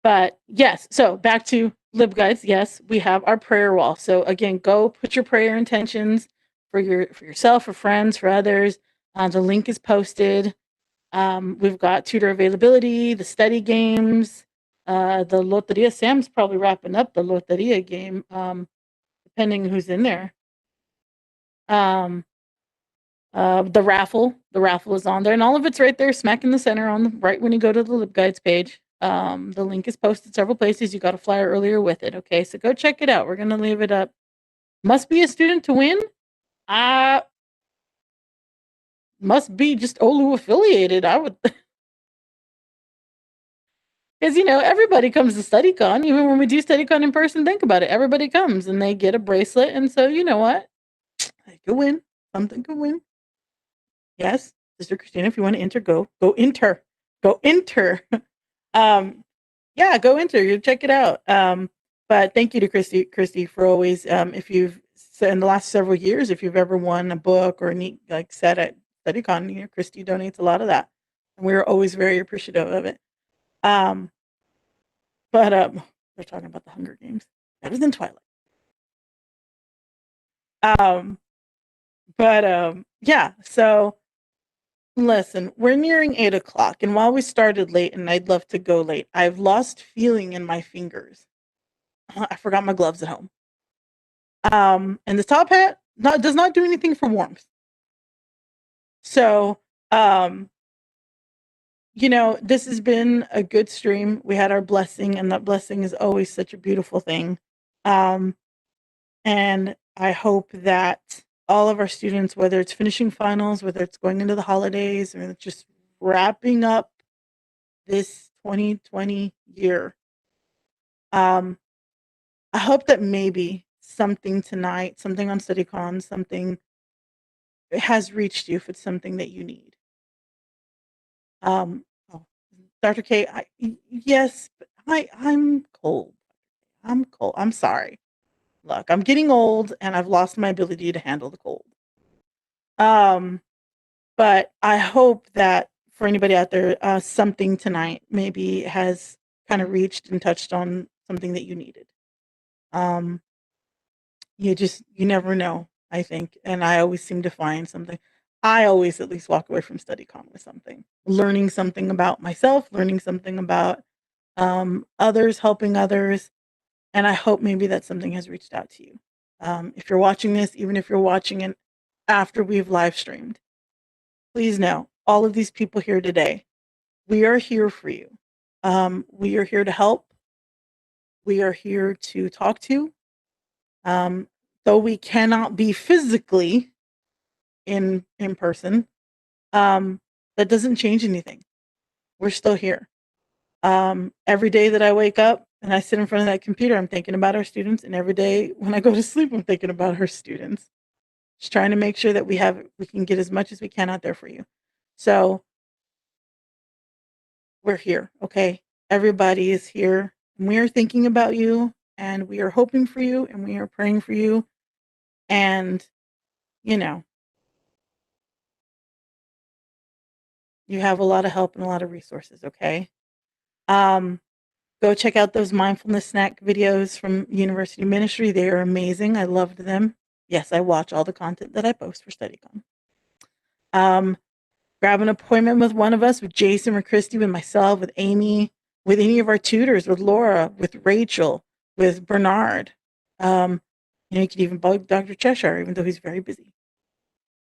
But yes, so back to LibGuides. Yes, we have our prayer wall. So again, go put your prayer intentions for yourself, for friends, for others. The link is posted. We've got tutor availability, the study games, the Loteria. Sam's probably wrapping up the Loteria game, depending who's in there. The raffle is on there, and all of it's right there, smack in the center right when you go to the LibGuides page. The link is posted several places. You got a flyer earlier with it. Okay, so go check it out. We're gonna leave it up. Must be a student to win. Must be just Olu affiliated. I would, because everybody comes to StudyCon. Even when we do StudyCon in person, think about it. Everybody comes and they get a bracelet, and so you know what? They could win. Something could win. Yes, Sister Christina, if you want to enter, go enter. Yeah, go enter. You check it out. But thank you to Christy for always. If you've in the last several years, if you've ever won a book or a neat set at StudyCon, Christy donates a lot of that, and we're always very appreciative of it. But they're talking about the Hunger Games. That was in Twilight. Yeah. So listen, we're nearing 8 o'clock, and while we started late, and I'd love to go late, I've lost feeling in my fingers. I forgot my gloves at home. And the top hat does not do anything for warmth. So, you know, this has been a good stream. We had our blessing, and that blessing is always such a beautiful thing. And I hope that all of our students, whether it's finishing finals, whether it's going into the holidays, or just wrapping up this 2020 year, I hope that maybe something tonight, something on StudyCon, something has reached you if it's something that you need. Oh, Dr. K, yes, but I'm cold. I'm cold. I'm sorry. Look, I'm getting old and I've lost my ability to handle the cold. But I hope that for anybody out there, something tonight maybe has kind of reached and touched on something that you needed. You never know, I think. And I always seem to find something. I always at least walk away from StudyCon with something, learning something about myself, learning something about others, helping others. And I hope maybe that something has reached out to you. If you're watching this, even if you're watching it after we've live streamed, please know all of these people here today, we are here for you. We are here to help. We are here to talk to. Though we cannot be physically in person, that doesn't change anything. We're still here. Every day that I wake up and I sit in front of that computer, I'm thinking about our students, and every day when I go to sleep, I'm thinking about our students. Just trying to make sure that we can get as much as we can out there for you. So we're here, okay? Everybody is here. We are thinking about you, and we are hoping for you, and we are praying for you. And, you know, you have a lot of help and a lot of resources, okay? Go check out those mindfulness snack videos from University Ministry. They are amazing. I loved them. Yes, I watch all the content that I post for StudyCon. Grab an appointment with one of us, with Jason or Christy, with myself, with Amy, with any of our tutors, with Laura, with Rachel, with Bernard. You could even bug Dr. Cheshire, even though he's very busy.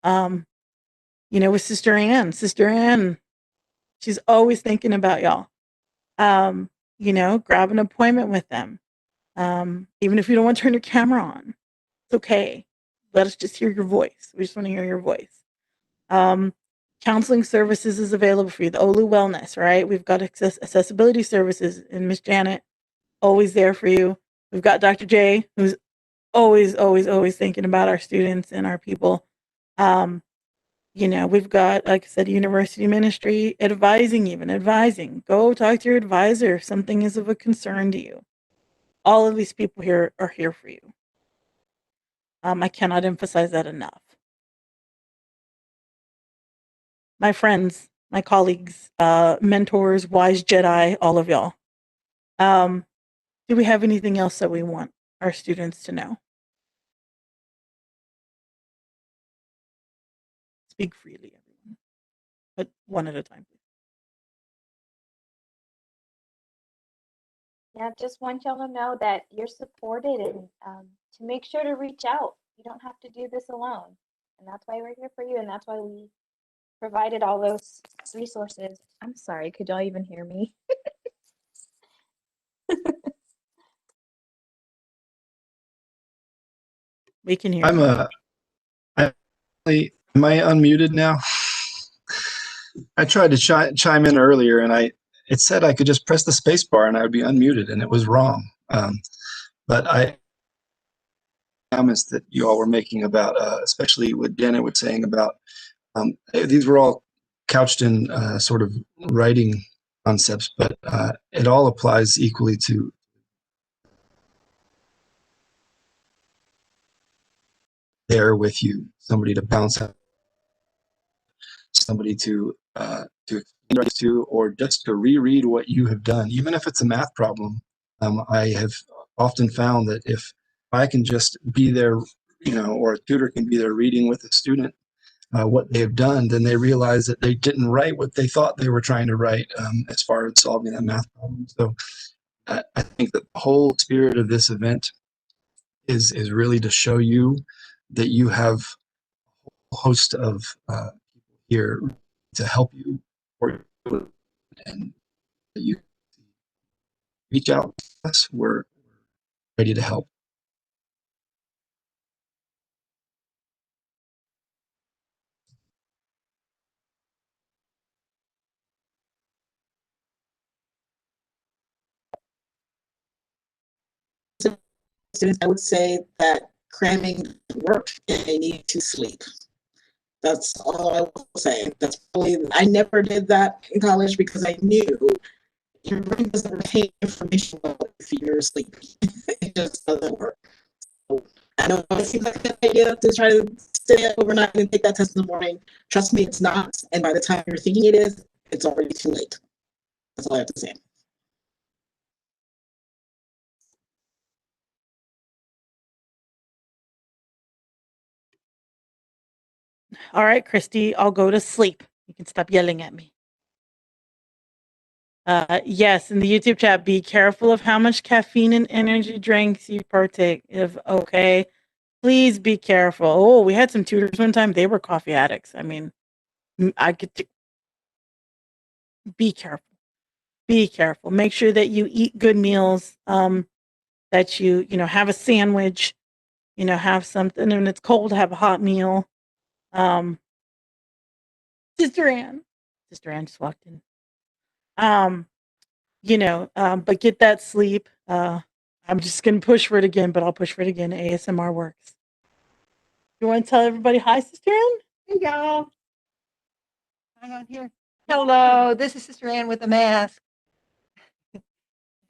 With Sister Ann. Sister Ann, she's always thinking about y'all. Grab an appointment with them. Even if you don't want to turn your camera on, it's okay. Let us just hear your voice. We just want to hear your voice. Counseling services is available for you. The Olu Wellness, right? We've got accessibility services, and Miss Janet, always there for you. We've got Dr. J, who's always, always, always thinking about our students and our people. We've got, like I said, University Ministry advising. Go talk to your advisor if something is of a concern to you. All of these people here are here for you. I cannot emphasize that enough. My friends, my colleagues, mentors, wise Jedi, all of y'all. Do we have anything else that we want our students to know? Speak freely, everyone, but one at a time, please. Yeah, just want y'all to know that you're supported, and to make sure to reach out. You don't have to do this alone. And that's why we're here for you, and that's why we provided all those resources. I'm sorry, could y'all even hear me? We can hear am you. am I unmuted now? I tried to chime in earlier, and it said I could just press the space bar and I would be unmuted, and it was wrong. But comments that you all were making about, especially what Janet was saying about, these were all couched in sort of writing concepts, but it all applies equally to there with you, somebody to bounce out, somebody to explain to, or just to reread what you have done, even if it's a math problem. I have often found that if I can just be there, or a tutor can be there reading with a student what they have done, then they realize that they didn't write what they thought they were trying to write as far as solving that math problem. So I think that the whole spirit of this event is really to show you that you have a host of people here to help you, or and you reach out to us. We're ready to help. Students, I would say that cramming work and they need to sleep. That's all I will say. That's probably, I never did that in college because I knew your brain doesn't retain information well if you're sleepy. It just doesn't work. So, I know it seems like a good idea to try to stay up overnight and take that test in the morning. Trust me, it's not. And by the time you're thinking it is, it's already too late. That's all I have to say. All right, Christy, I'll go to sleep. You can stop yelling at me. Yes, in the YouTube chat, be careful of how much caffeine and energy drinks you partake of. Okay, please be careful. Oh, we had some tutors one time. They were coffee addicts. I mean, I could be careful. Be careful. Make sure that you eat good meals. That you have a sandwich. Have something. When it's cold, have a hot meal. Sister Ann just walked in. But get that sleep. I'm just gonna push for it again, but I'll push for it again. ASMR works. You want to tell everybody hi, Sister Ann? Hey y'all. Hang on here. Hello, this is Sister Ann with a mask.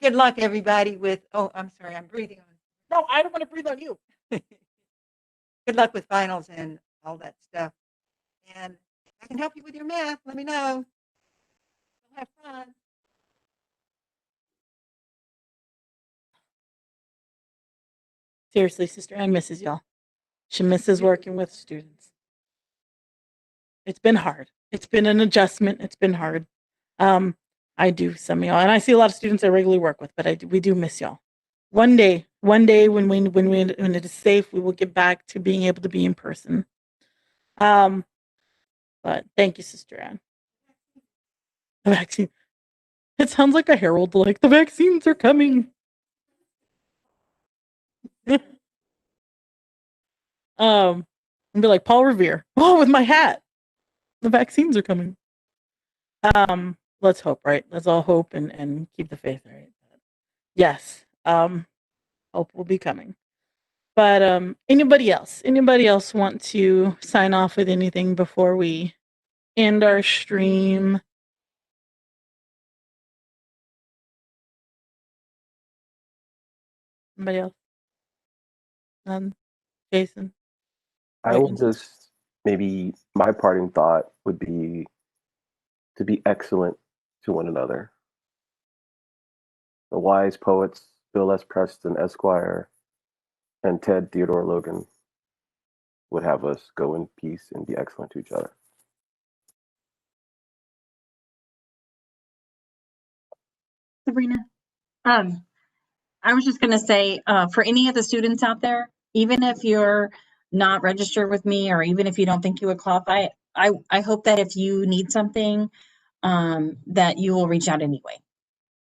Good luck, everybody, with, oh, I'm sorry, I'm breathing on. No, I don't want to breathe on you. Good luck with finals and all that stuff. And I can help you with your math. Let me know. Have fun. Seriously, Sister Ann misses y'all. She misses working with students. It's been hard. It's been an adjustment. It's been hard. I do some of y'all, and I see a lot of students I regularly work with, but we do miss y'all. One day, when it is safe, we will get back to being able to be in person. But thank you, Sister Ann. The vaccine. It sounds like a herald, like the vaccines are coming. And be like Paul Revere. Oh, with my hat. The vaccines are coming. Let's hope, right? Let's all hope and keep the faith, right? Yes. Hope will be coming. But anybody else want to sign off with anything before we end our stream? Anybody else? None? Jason? I will just, maybe my parting thought would be to be excellent to one another. The wise poets Bill S. Preston, Esquire, and Ted Theodore Logan would have us go in peace and be excellent to each other. Sabrina, I was just going to say, for any of the students out there, even if you're not registered with me, or even if you don't think you would qualify, I hope that if you need something, that you will reach out anyway.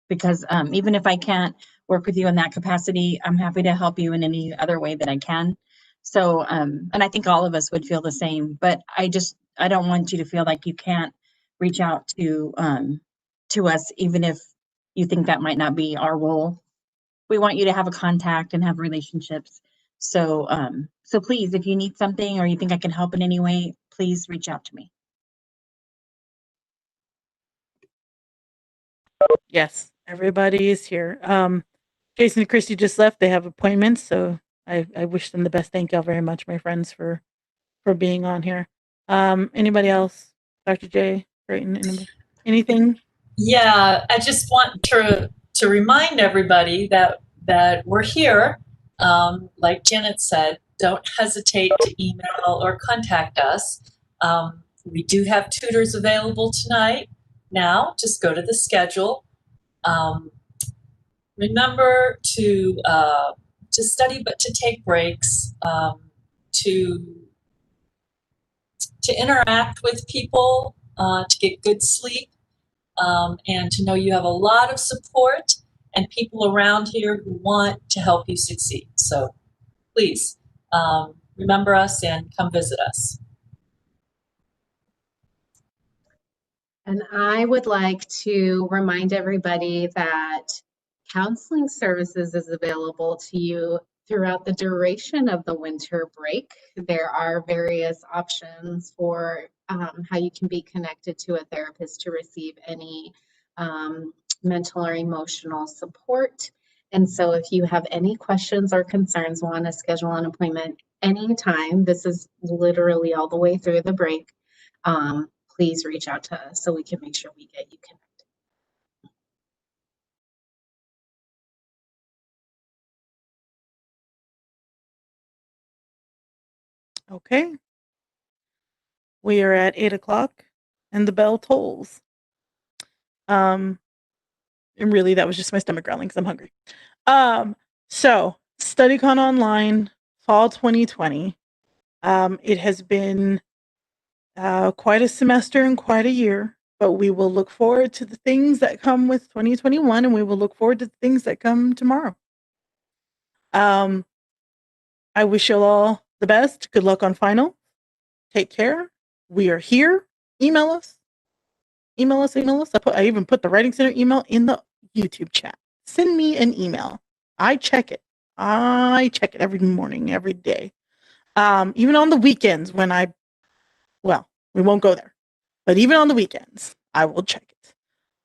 Because even if I can't work with you in that capacity, I'm happy to help you in any other way that I can. So, and I think all of us would feel the same, but I don't want you to feel like you can't reach out to us, even if you think that might not be our role. We want you to have a contact and have relationships. So, so please, if you need something or you think I can help in any way, please reach out to me. Yes, everybody is here. Jason and Christy just left. They have appointments, so I wish them the best. Thank y'all very much, my friends, for being on here. Anybody else? Dr. J, Brayton, anything? Yeah, I just want to remind everybody that we're here. Like Janet said, don't hesitate to email or contact us. We do have tutors available tonight. Now, just go to the schedule. Remember to study, but to take breaks, to to interact with people, to get good sleep, and to know you have a lot of support and people around here who want to help you succeed. So please remember us and come visit us. And I would like to remind everybody that counseling services is available to you throughout the duration of the winter break. There are various options for how you can be connected to a therapist to receive any mental or emotional support. And so if you have any questions or concerns, want to schedule an appointment anytime, this is literally all the way through the break, please reach out to us so we can make sure we get you connected. Okay. We are at 8 o'clock and the bell tolls. And really that was just my stomach growling because I'm hungry. So StudyCon Online, fall 2020. It has been quite a semester and quite a year, but we will look forward to the things that come with 2021, and we will look forward to the things that come tomorrow. I wish you all the best. Good luck on final. Take care. We are here. Email us. Email us. I even put the Writing Center email in the YouTube chat. Send me an email. I check it. I check it every morning, every day. Even on the weekends when we won't go there. But even on the weekends, I will check it.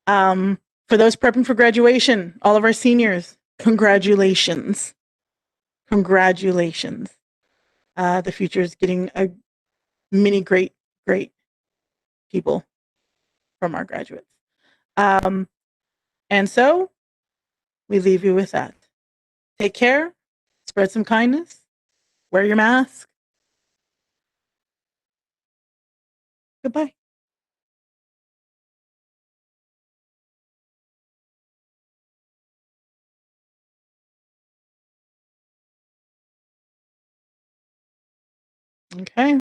For those prepping for graduation, all of our seniors, congratulations. Congratulations. The future is getting a many great people from our graduates. And so we leave you with that. Take care, spread some kindness, wear your mask. Goodbye. Okay.